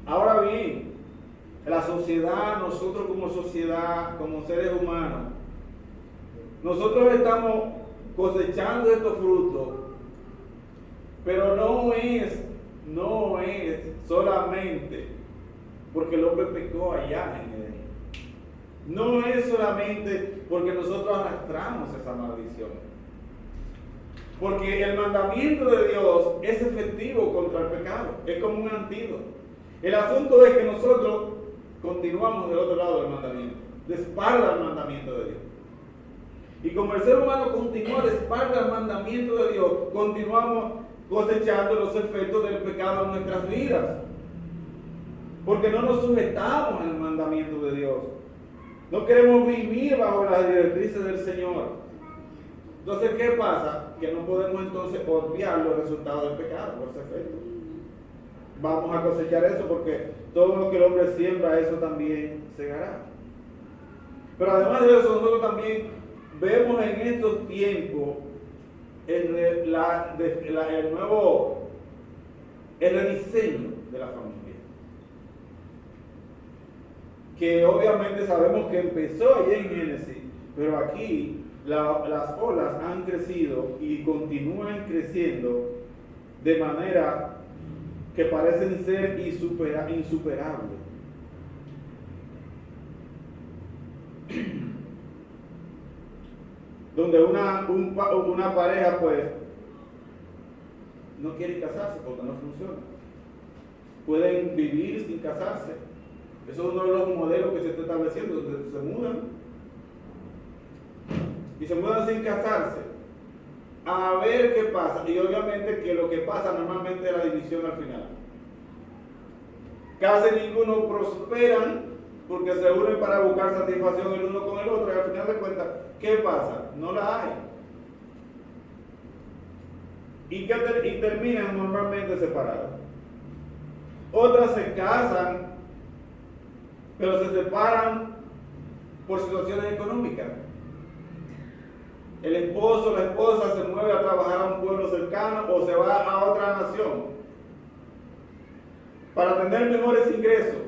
Ahora bien, la sociedad, nosotros como sociedad, como seres humanos, nosotros estamos cosechando estos frutos, pero no es solamente porque el hombre pecó allá en Edén. No es solamente porque nosotros arrastramos esa maldición. Porque el mandamiento de Dios es efectivo contra el pecado. Es como un antídoto. El asunto es que nosotros continuamos del otro lado del mandamiento. De espalda al mandamiento de Dios. Y como el ser humano continúa de espalda al mandamiento de Dios, continuamos cosechando los efectos del pecado en nuestras vidas. Porque no nos sujetamos al mandamiento de Dios. No queremos vivir bajo las directrices del Señor. Entonces, ¿qué pasa? Que no podemos entonces obviar los resultados del pecado por ese efecto. Vamos a cosechar eso porque todo lo que el hombre siembra, eso también segará. Pero además de eso, nosotros también vemos en estos tiempos el rediseño de la familia. Que obviamente sabemos que empezó allá en Génesis, pero aquí las olas han crecido y continúan creciendo de manera que parecen ser insuperables. Donde una pareja pues no quiere casarse porque no funciona. Pueden vivir sin casarse. Eso es uno de los modelos que se está estableciendo, donde se mudan. Y se mudan sin casarse. A ver qué pasa. Y obviamente que lo que pasa normalmente es la división al final. Casi ninguno prosperan porque se unen para buscar satisfacción el uno con el otro. Y al final de cuentas, ¿qué pasa? No la hay. Y terminan normalmente separados. Otras se casan, pero se separan por situaciones económicas. El esposo o la esposa se mueve a trabajar a un pueblo cercano o se va a otra nación para tener mejores ingresos.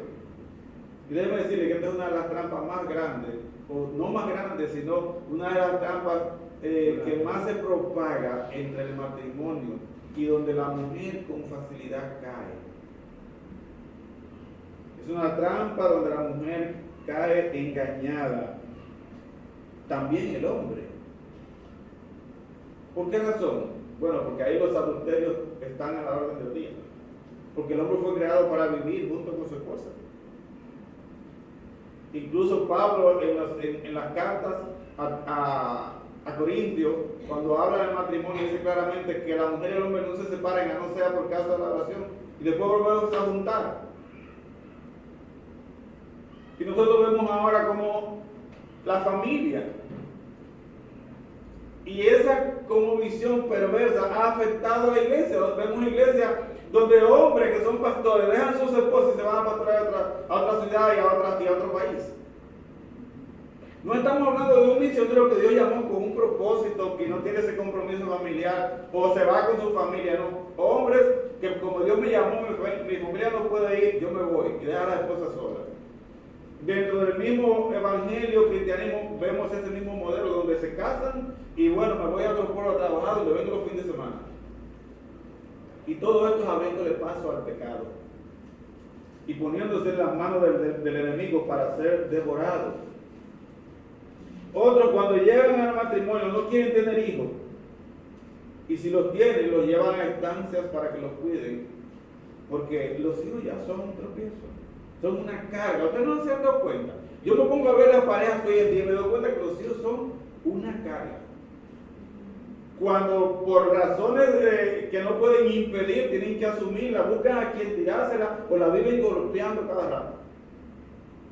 Y déjeme decirle que esta es una de las trampas más grandes, o no más grandes, sino una de las trampas que más se propaga entre el matrimonio y donde la mujer con facilidad cae. Es una trampa donde la mujer cae engañada. También el hombre. ¿Por qué razón? Bueno, porque ahí los adulterios están a la orden del día. Porque el hombre fue creado para vivir junto con su esposa. Incluso Pablo en las cartas a Corintios, cuando habla del matrimonio, dice claramente que la mujer y el hombre no se separen a no sea por causa de la oración y después volvemos a juntar. Y nosotros vemos ahora como la familia. Y esa como visión perversa ha afectado a la iglesia. Vemos iglesias donde hombres que son pastores dejan sus esposas y se van a pastorear a otra ciudad y a otro país. No estamos hablando de un misionero que Dios llamó con un propósito, que no tiene ese compromiso familiar o se va con su familia, no. Hombres que como Dios me llamó, mi familia no puede ir, yo me voy y dejar a la esposa sola. Dentro del mismo evangelio cristianismo vemos ese mismo modelo donde se casan y bueno, me voy a otro pueblo a trabajar donde vengo los fines de semana. Y todo esto es abriéndole paso al pecado y poniéndose en las manos del enemigo para ser devorado. Otros cuando llegan al matrimonio no quieren tener hijos y si los tienen los llevan a estancias para que los cuiden porque los hijos ya son un tropiezo. Son una carga. Ustedes no se han dado cuenta. Yo me pongo a ver las parejas hoy en día y me doy cuenta que los hijos son una carga. Cuando por razones que no pueden impedir, tienen que asumirla, buscan a quien tirársela o la viven golpeando cada rato.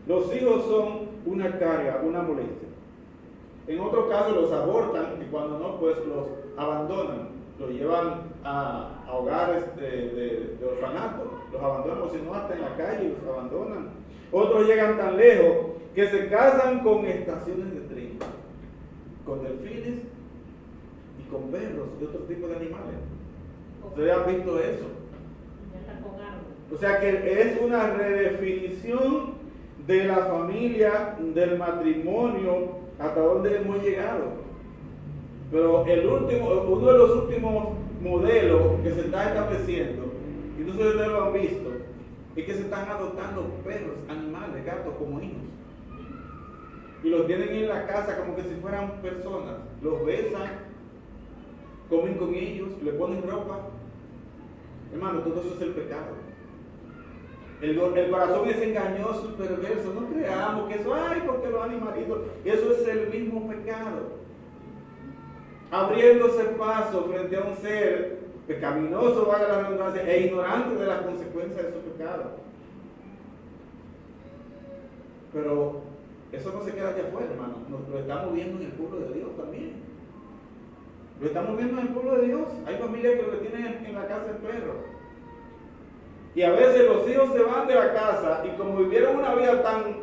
Los hijos son una carga, una molestia. En otros casos los abortan y cuando no, pues los abandonan. Los llevan a hogares de orfanato, los abandonan, o si no, hasta en la calle los abandonan. Otros llegan tan lejos que se casan con estaciones de tren, con delfines y con perros y otro tipo de animales. ¿Ustedes han visto eso? O sea que es una redefinición de la familia, del matrimonio, hasta donde hemos llegado. Pero uno de los últimos modelos que se está estableciendo, y no sé si ustedes lo han visto, es que se están adoptando perros, animales, gatos como hijos. Y los tienen en la casa como que si fueran personas. Los besan, comen con ellos, le ponen ropa. Hermano, todo eso es el pecado. El corazón es engañoso y perverso. No creamos que eso, porque los animalitos, eso es el mismo pecado. Abriéndose paso frente a un ser pecaminoso, valga la redundancia, e ignorante de las consecuencias de su pecado. Pero eso no se queda allá afuera, hermano. Lo estamos viendo en el pueblo de Dios también. Lo estamos viendo en el pueblo de Dios. Hay familias que lo tienen en la casa el perro. Y a veces los hijos se van de la casa y como vivieron una vida tan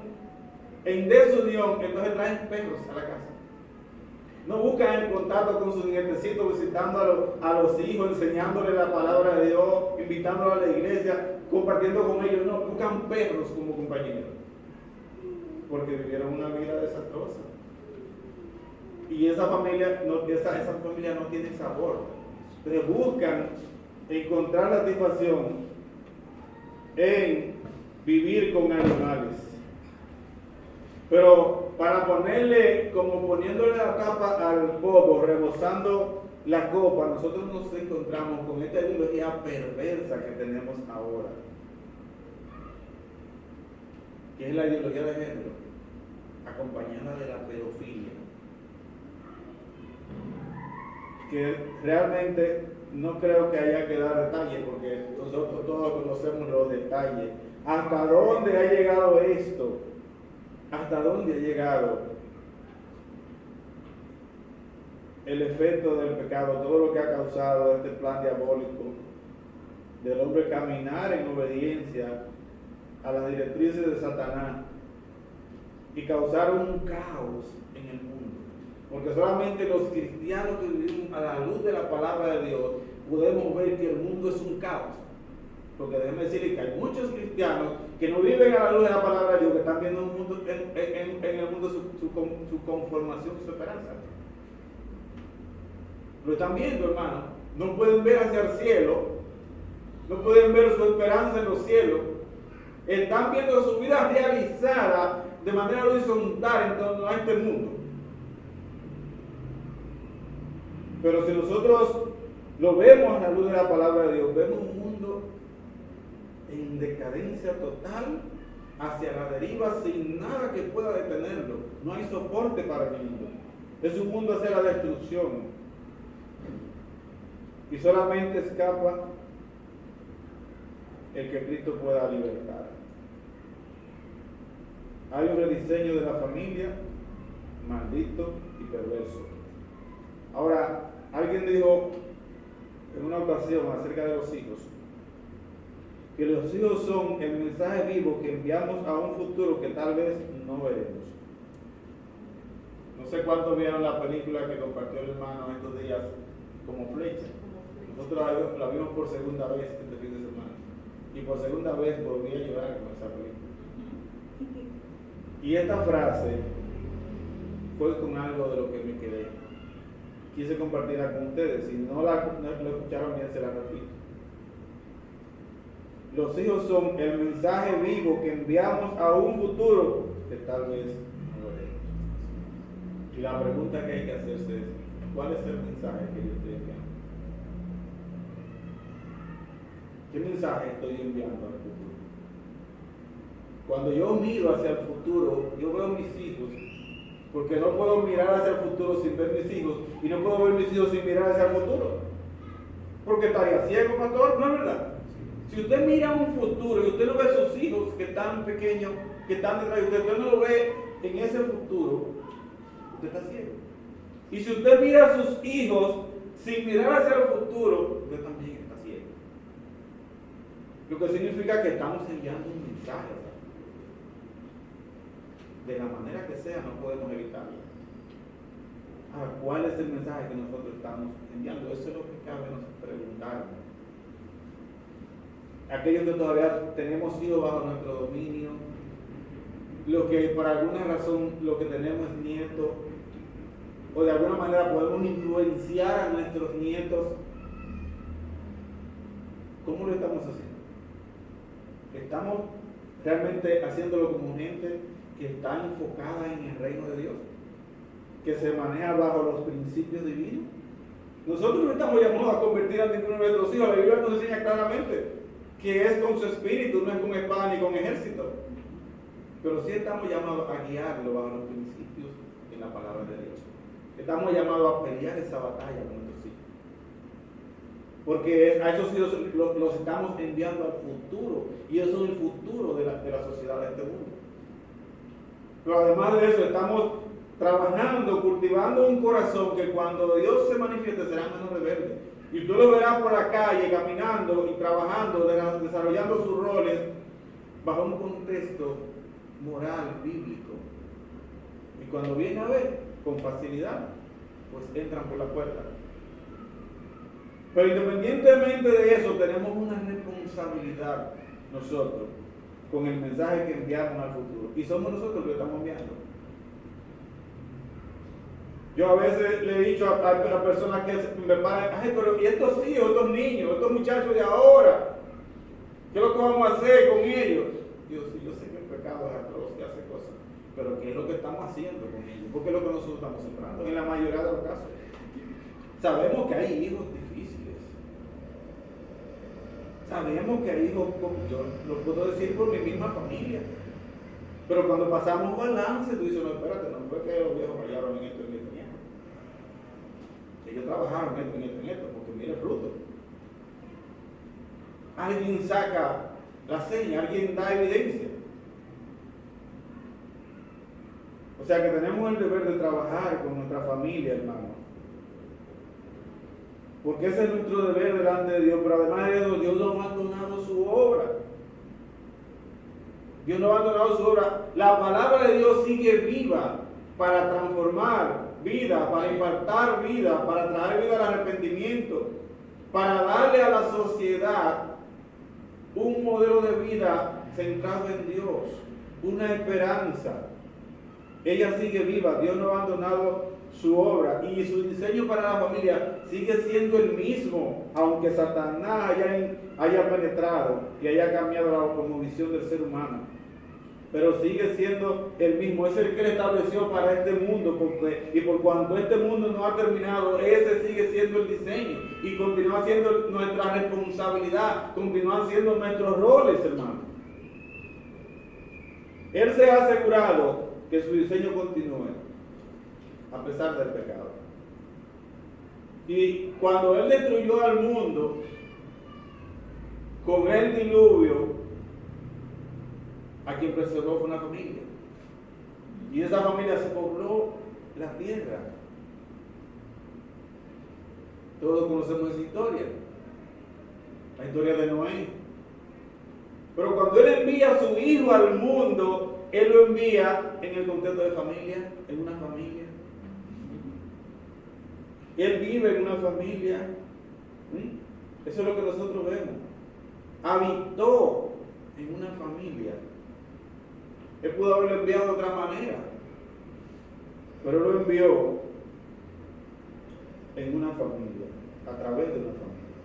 en desunión, entonces traen perros a la casa. No buscan el contacto con sus nietecitos, visitando a los hijos, enseñándoles la palabra de Dios, invitándolos a la iglesia, compartiendo con ellos. No, buscan perros como compañeros. Porque vivieron una vida desastrosa. Y esa familia no tiene sabor. Entonces buscan encontrar la satisfacción en vivir con animales. Pero para poniéndole la tapa al bobo, rebosando la copa, nosotros nos encontramos con esta ideología perversa que tenemos ahora, que es la ideología de género, acompañada de la pedofilia, que realmente no creo que haya que dar detalles, porque nosotros todos conocemos los detalles. ¿Hasta dónde ha llegado esto? ¿Hasta dónde ha llegado el efecto del pecado? Todo lo que ha causado este plan diabólico del hombre caminar en obediencia a las directrices de Satanás y causar un caos en el mundo. Porque solamente los cristianos que vivimos a la luz de la palabra de Dios podemos ver que el mundo es un caos. Porque déjenme decirles que hay muchos cristianos que no viven a la luz de la palabra de Dios, que están viendo en el mundo su conformación, su esperanza. Lo están viendo, hermano. No pueden ver hacia el cielo. No pueden ver su esperanza en los cielos. Están viendo su vida realizada de manera horizontal en torno a este mundo. Pero si nosotros lo vemos a la luz de la palabra de Dios, vemos un mundo en decadencia total, hacia la deriva, sin nada que pueda detenerlo. No hay soporte para el mundo. Es un mundo hacia la destrucción. Y solamente escapa el que Cristo pueda libertar. Hay un rediseño de la familia maldito y perverso. Ahora, alguien dijo en una ocasión acerca de los hijos, que los hijos son el mensaje vivo que enviamos a un futuro que tal vez no veremos. No sé cuántos vieron la película que compartió el hermano estos días, Como Flecha. Nosotros la vimos por segunda vez este fin de semana. Y por segunda vez volví a llorar con esa película. Y esta frase fue con algo de lo que me quedé. Quise compartirla con ustedes. Si no la escucharon bien, se la repito. Los hijos son el mensaje vivo que enviamos a un futuro que tal vez no veremos. Y la pregunta que hay que hacerse es, ¿cuál es el mensaje que yo estoy enviando? ¿Qué mensaje estoy enviando al futuro? Cuando yo miro hacia el futuro, yo veo mis hijos, porque no puedo mirar hacia el futuro sin ver mis hijos, y no puedo ver mis hijos sin mirar hacia el futuro, porque estaría ciego, pastor, ¿no es verdad? Si usted mira un futuro y usted no ve a sus hijos que están pequeños, que están detrás de usted no lo ve en ese futuro, usted está ciego. Y si usted mira a sus hijos sin mirar hacia el futuro, usted también está ciego. Lo que significa que estamos enviando un mensaje. De la manera que sea, no podemos evitarlo. Ahora, ¿cuál es el mensaje que nosotros estamos enviando? Eso es lo que cabe preguntarnos. Aquellos que todavía tenemos hijos bajo nuestro dominio, lo que por alguna razón lo que tenemos es nietos, o de alguna manera podemos influenciar a nuestros nietos, ¿cómo lo estamos haciendo? ¿Estamos realmente haciéndolo como gente que está enfocada en el reino de Dios, que se maneja bajo los principios divinos? Nosotros no estamos llamados a convertir a ninguno de nuestros hijos. La Biblia nos enseña claramente que es con su espíritu, no es con espada ni con ejército. Pero sí estamos llamados a guiarlo bajo los principios en la palabra de Dios. Estamos llamados a pelear esa batalla con nuestros hijos. Porque a esos hijos los estamos enviando al futuro. Y eso es el futuro de la sociedad de este mundo. Pero además de eso, estamos trabajando, cultivando un corazón que cuando Dios se manifieste será menos rebelde. Y tú lo verás por la calle, caminando y trabajando, desarrollando sus roles bajo un contexto moral, bíblico. Y cuando viene a ver, con facilidad, pues entran por la puerta. Pero independientemente de eso, tenemos una responsabilidad nosotros con el mensaje que enviamos al futuro. Y somos nosotros los que estamos enviando. Yo a veces le he dicho a personas que me paran, ay, pero ¿y estos hijos, estos niños, estos muchachos de ahora? ¿Qué es lo que vamos a hacer con ellos? Yo sé que el pecado es atroz y hace cosas, pero ¿qué es lo que estamos haciendo con ellos? Porque es lo que nosotros estamos sembrando en la mayoría de los casos. Sabemos que hay hijos difíciles. Sabemos que hay hijos, yo lo puedo decir por mi misma familia. Pero cuando pasamos balance, tú dices, no, espérate, no fue que los viejos fallaron en esto y en esto. Ellos trabajaron en esto, porque mira el fruto. Alguien saca la seña, alguien da evidencia. O sea que tenemos el deber de trabajar con nuestra familia, hermano. Porque ese es nuestro deber delante de Dios, pero además de eso, Dios no ha abandonado su obra. Dios no ha abandonado su obra. La palabra de Dios sigue viva para transformar vida, para impartar vida, para traer vida al arrepentimiento, para darle a la sociedad un modelo de vida centrado en Dios, una esperanza. Ella sigue viva, Dios no ha abandonado su obra y su diseño para la familia sigue siendo el mismo, aunque Satanás haya penetrado y haya cambiado la cosmovisión del ser humano. Pero sigue siendo el mismo, es el que él estableció para este mundo, y por cuanto este mundo no ha terminado, ese sigue siendo el diseño y continúa siendo nuestra responsabilidad, continúan siendo nuestros roles, hermano. Él se ha asegurado que su diseño continúe a pesar del pecado. Y cuando él destruyó al mundo con el diluvio, a quien preservó fue una familia. Y esa familia se pobló la tierra. Todos conocemos esa historia. La historia de Noé. Pero cuando él envía a su hijo al mundo, él lo envía en el contexto de familia, en una familia. Él vive en una familia. Eso es lo que nosotros vemos. Habitó en una familia. Él pudo haberlo enviado de otra manera, pero lo envió en una familia, a través de una familia.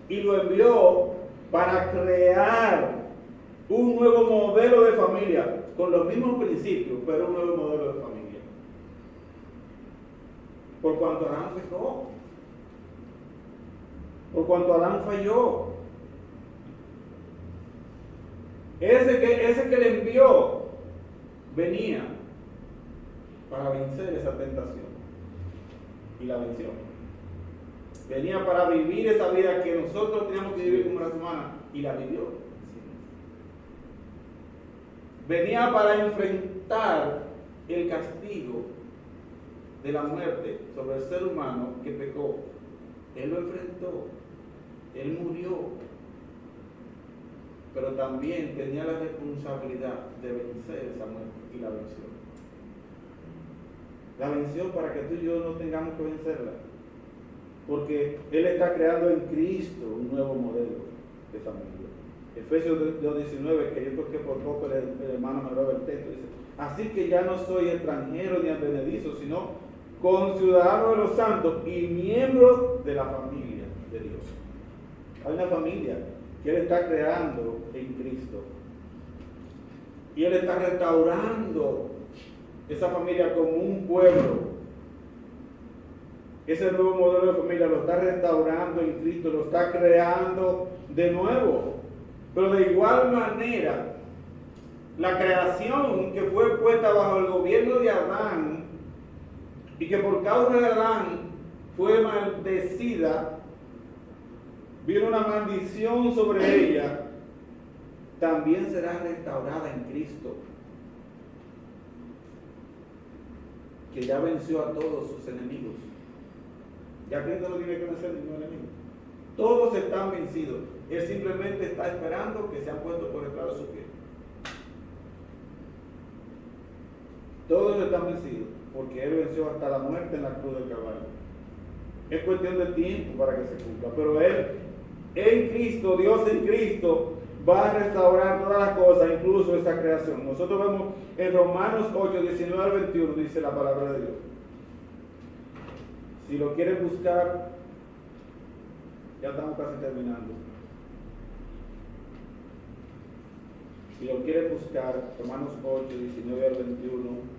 Y lo envió para crear un nuevo modelo de familia, con los mismos principios, pero un nuevo modelo de familia. Por cuanto Adán pecó, por cuanto Adán falló. Ese que le envió venía para vencer esa tentación y la venció. Venía para vivir esa vida que nosotros teníamos que vivir como raza humana y la vivió. Venía para enfrentar el castigo de la muerte sobre el ser humano que pecó. Él lo enfrentó, él murió. Pero también tenía la responsabilidad de vencer esa muerte y la venció. La venció para que tú y yo no tengamos que vencerla. Porque Él está creando en Cristo un nuevo modelo de familia. Efesios 2:19, que yo creo que por poco el hermano me roba el texto, dice: así que ya no soy extranjero ni advenedizo, sino conciudadano de los santos y miembro de la familia de Dios. Hay una familia que Él está creando en Cristo. Y Él está restaurando esa familia como un pueblo. Ese nuevo modelo de familia lo está restaurando en Cristo, lo está creando de nuevo. Pero de igual manera, la creación que fue puesta bajo el gobierno de Adán y que por causa de Adán fue maldecida, vino una maldición sobre ella, también será restaurada en Cristo, que ya venció a todos sus enemigos. Ya Cristo no tiene que vencer ningún enemigo. Todos están vencidos. Él simplemente está esperando que sean puestos por estrado de su pie. Todos están vencidos, porque Él venció hasta la muerte en la cruz del Calvario. Es cuestión de tiempo para que se cumpla, pero Él en Cristo, Dios en Cristo, va a restaurar todas las cosas, incluso esa creación. Nosotros vemos en Romanos 8, 19 al 21, dice la palabra de Dios. Si lo quieren buscar, ya estamos casi terminando. Si lo quieren buscar, Romanos 8, 19 al 21.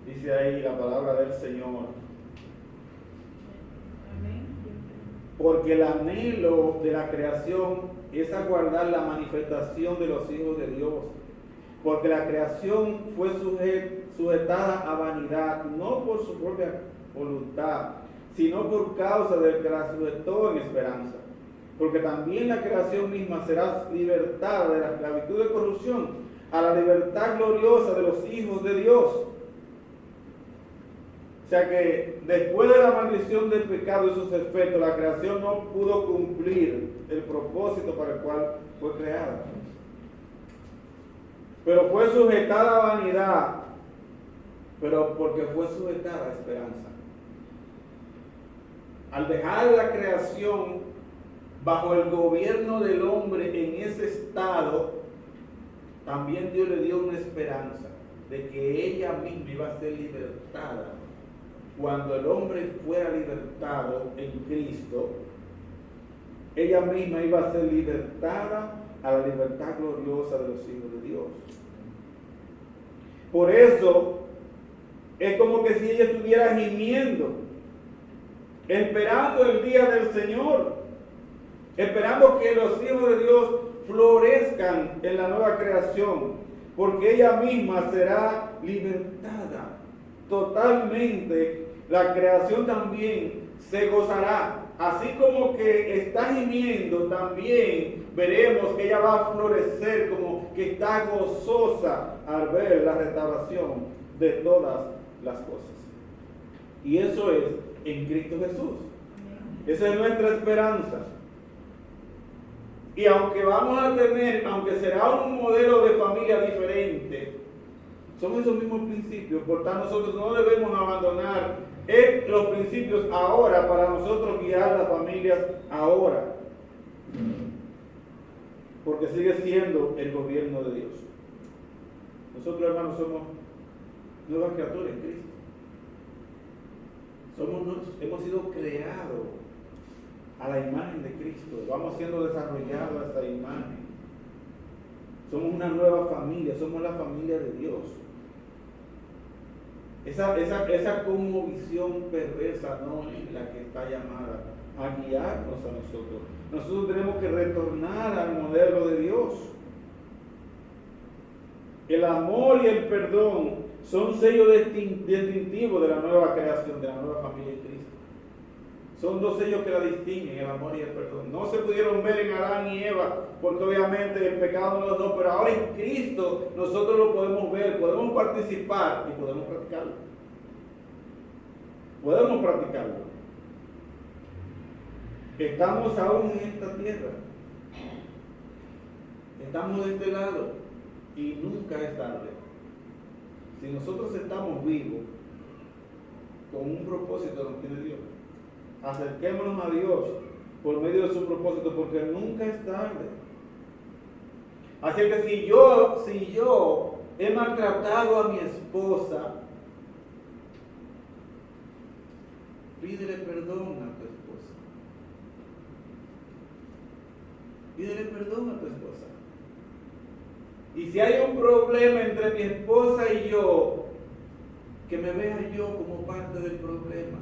Dice ahí la palabra del Señor. Porque el anhelo de la creación es aguardar la manifestación de los hijos de Dios. Porque la creación fue sujetada a vanidad, no por su propia voluntad, sino por causa del que la sujetó en esperanza. Porque también la creación misma será libertada de la esclavitud de corrupción a la libertad gloriosa de los hijos de Dios. O sea que después de la maldición del pecado y sus efectos, la creación no pudo cumplir el propósito para el cual fue creada. Pero fue sujetada a vanidad, pero porque fue sujetada a esperanza. Al dejar la creación bajo el gobierno del hombre en ese estado, también Dios le dio una esperanza de que ella misma iba a ser libertada. Cuando el hombre fuera libertado en Cristo, ella misma iba a ser libertada a la libertad gloriosa de los hijos de Dios. Por eso es como que si ella estuviera gimiendo, esperando el día del Señor, esperando que los hijos de Dios florezcan en la nueva creación, porque ella misma será libertada totalmente. La creación también se gozará. Así como que está gimiendo, también veremos que ella va a florecer, como que está gozosa al ver la restauración de todas las cosas. Y eso es en Cristo Jesús. Esa es nuestra esperanza. Y aunque vamos a tener, aunque será un modelo de familia diferente, son esos mismos principios. Por tanto, nosotros no debemos abandonar los principios ahora para nosotros guiar las familias ahora. Porque sigue siendo el gobierno de Dios. Nosotros, hermanos, somos nuevas criaturas en Cristo. Hemos sido creados a la imagen de Cristo. Vamos siendo desarrollados a esa imagen. Somos una nueva familia, somos la familia de Dios. Esa cosmovisión perversa no es la que está llamada a guiarnos a nosotros. Nosotros tenemos que retornar al modelo de Dios. El amor y el perdón son sellos distintivos de la nueva creación, de la nueva familia de Cristo. Son dos sellos que la distinguen, el amor y el perdón. No se pudieron ver en Adán y Eva, porque obviamente el pecado no los dos, pero ahora en Cristo nosotros lo podemos ver, podemos participar y podemos practicarlo. Podemos practicarlo. Estamos aún en esta tierra. Estamos de este lado y nunca es tarde. Si nosotros estamos vivos, con un propósito nos tiene Dios. Acerquémonos a Dios por medio de su propósito, porque nunca es tarde. Así que si yo he maltratado a mi esposa, pídele perdón a tu esposa. Pídele perdón a tu esposa. Y si hay un problema entre mi esposa y yo, que me vea yo como parte del problema.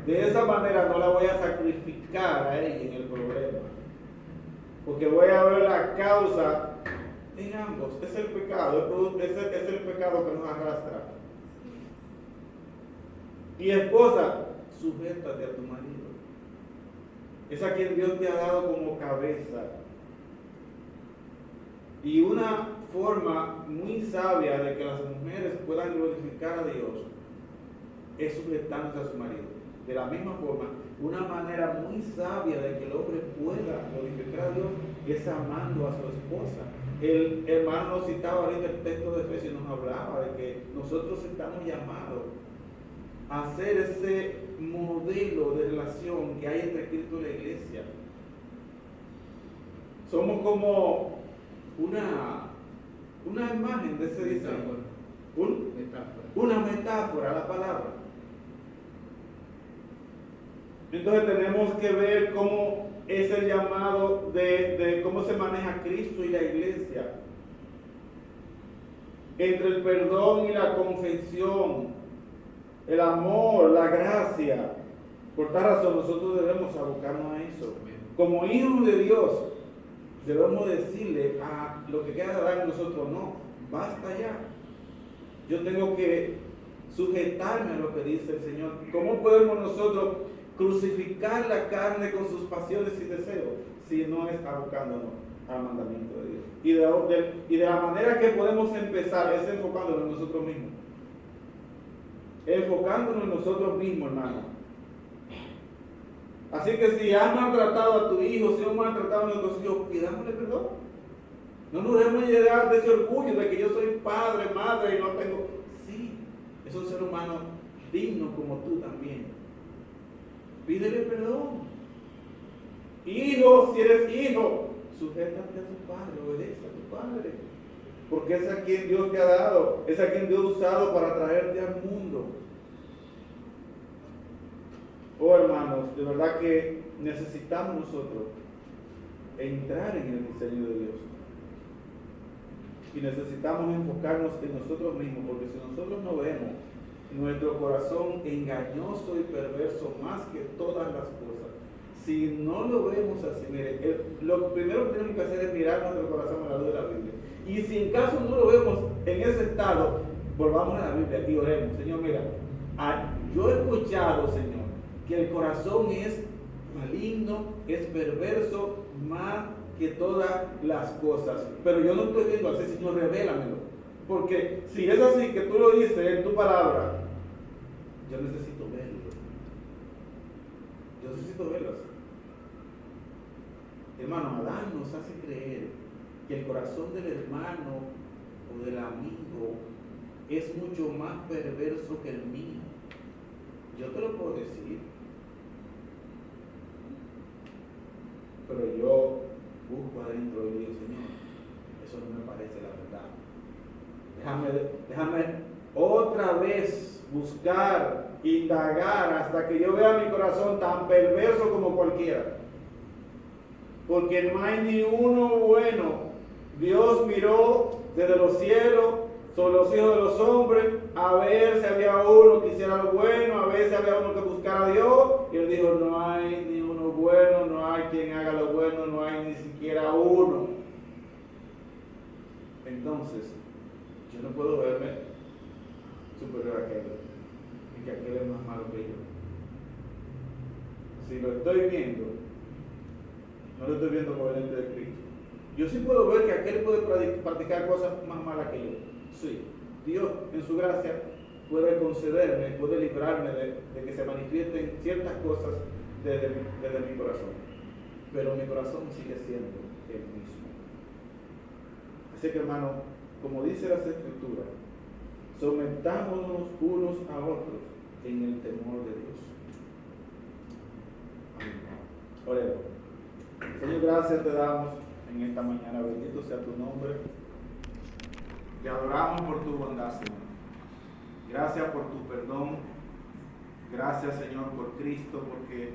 De esa manera no la voy a sacrificar a ella en el problema, porque voy a ver la causa en ambos. Es el pecado, es el pecado que nos arrastra. Y esposa, sujétate a tu marido. Es a quien Dios te ha dado como cabeza. Y una forma muy sabia de que las mujeres puedan glorificar a Dios es sujetándose a su marido. De la misma forma, una manera muy sabia de que el hombre pueda glorificar a Dios es amando a su esposa. El hermano nos citaba ahorita el texto de Efesios, nos hablaba de que nosotros estamos llamados a ser ese modelo de relación que hay entre Cristo y la iglesia. Somos como una imagen de ese diseño. Una metáfora, la palabra. Entonces tenemos que ver cómo es el llamado de cómo se maneja Cristo y la iglesia. Entre el perdón y la confesión, el amor, la gracia. Por tal razón nosotros debemos abocarnos a eso. Como hijos de Dios, debemos decirle a lo que queda de dar en nosotros, no, basta ya. Yo tengo que sujetarme a lo que dice el Señor. ¿Cómo podemos nosotros crucificar la carne con sus pasiones y deseos si no es abocándonos al mandamiento de Dios? Y de la manera que podemos empezar es enfocándonos en nosotros mismos. Enfocándonos en nosotros mismos, hermano. Así que si has maltratado a tu hijo, si has maltratado a nuestros hijos, pidámosle perdón. No nos debemos llegar de ese orgullo de que yo soy padre, madre y no tengo. Sí, es un ser humano digno como tú también. Pídele perdón. Hijo, si eres hijo, sujétate a tu padre, obedece a tu padre. porque es a quien Dios te ha dado, es a quien Dios ha usado para traerte al mundo. Oh hermanos, de verdad que necesitamos nosotros entrar en el diseño de Dios. Y necesitamos enfocarnos en nosotros mismos, porque si nosotros no vemos nuestro corazón engañoso y perverso más que todas las cosas, si no lo vemos así, mire, lo primero que tenemos que hacer es mirar nuestro corazón a la luz de la Biblia. Y si en caso no lo vemos en ese estado, volvamos a la Biblia y oremos. Señor, mira, yo he escuchado, Señor, que el corazón es maligno, es perverso, más que todas las cosas. Pero yo no estoy viendo así, Señor, revélamelo. Porque si es así que tú lo dices en tu palabra, yo necesito verlo. Yo necesito verlo así. Hermano, Adán nos hace creer que el corazón del hermano o del amigo es mucho más perverso que el mío. Yo te lo puedo decir. Pero yo busco adentro y digo, Señor, eso no me parece la verdad. Déjame otra vez buscar, indagar, hasta que yo vea mi corazón tan perverso como cualquiera. Porque no hay ni uno bueno. Dios miró desde los cielos sobre los hijos de los hombres a ver si había uno que hiciera lo bueno, a ver si había uno que buscara a Dios. Y él dijo, no hay ni uno bueno, no hay quien haga lo bueno, no hay ni siquiera uno. Entonces, yo no puedo verme superior a aquel, y que aquel es más malo que yo. Si lo estoy viendo, no lo estoy viendo como el ente de Cristo. Yo sí puedo ver que aquel puede practicar cosas más malas que yo. Sí, Dios en su gracia puede concederme, puede librarme de que se manifiesten ciertas cosas desde mi corazón. Pero mi corazón sigue siendo el mismo. Así que, hermano, como dice las Escrituras, sometámonos unos a otros en el temor de Dios. Amén. Oremos. Señor, gracias te damos en esta mañana. Bendito sea tu nombre. Te adoramos por tu bondad, Señor. Gracias por tu perdón. Gracias, Señor, por Cristo, porque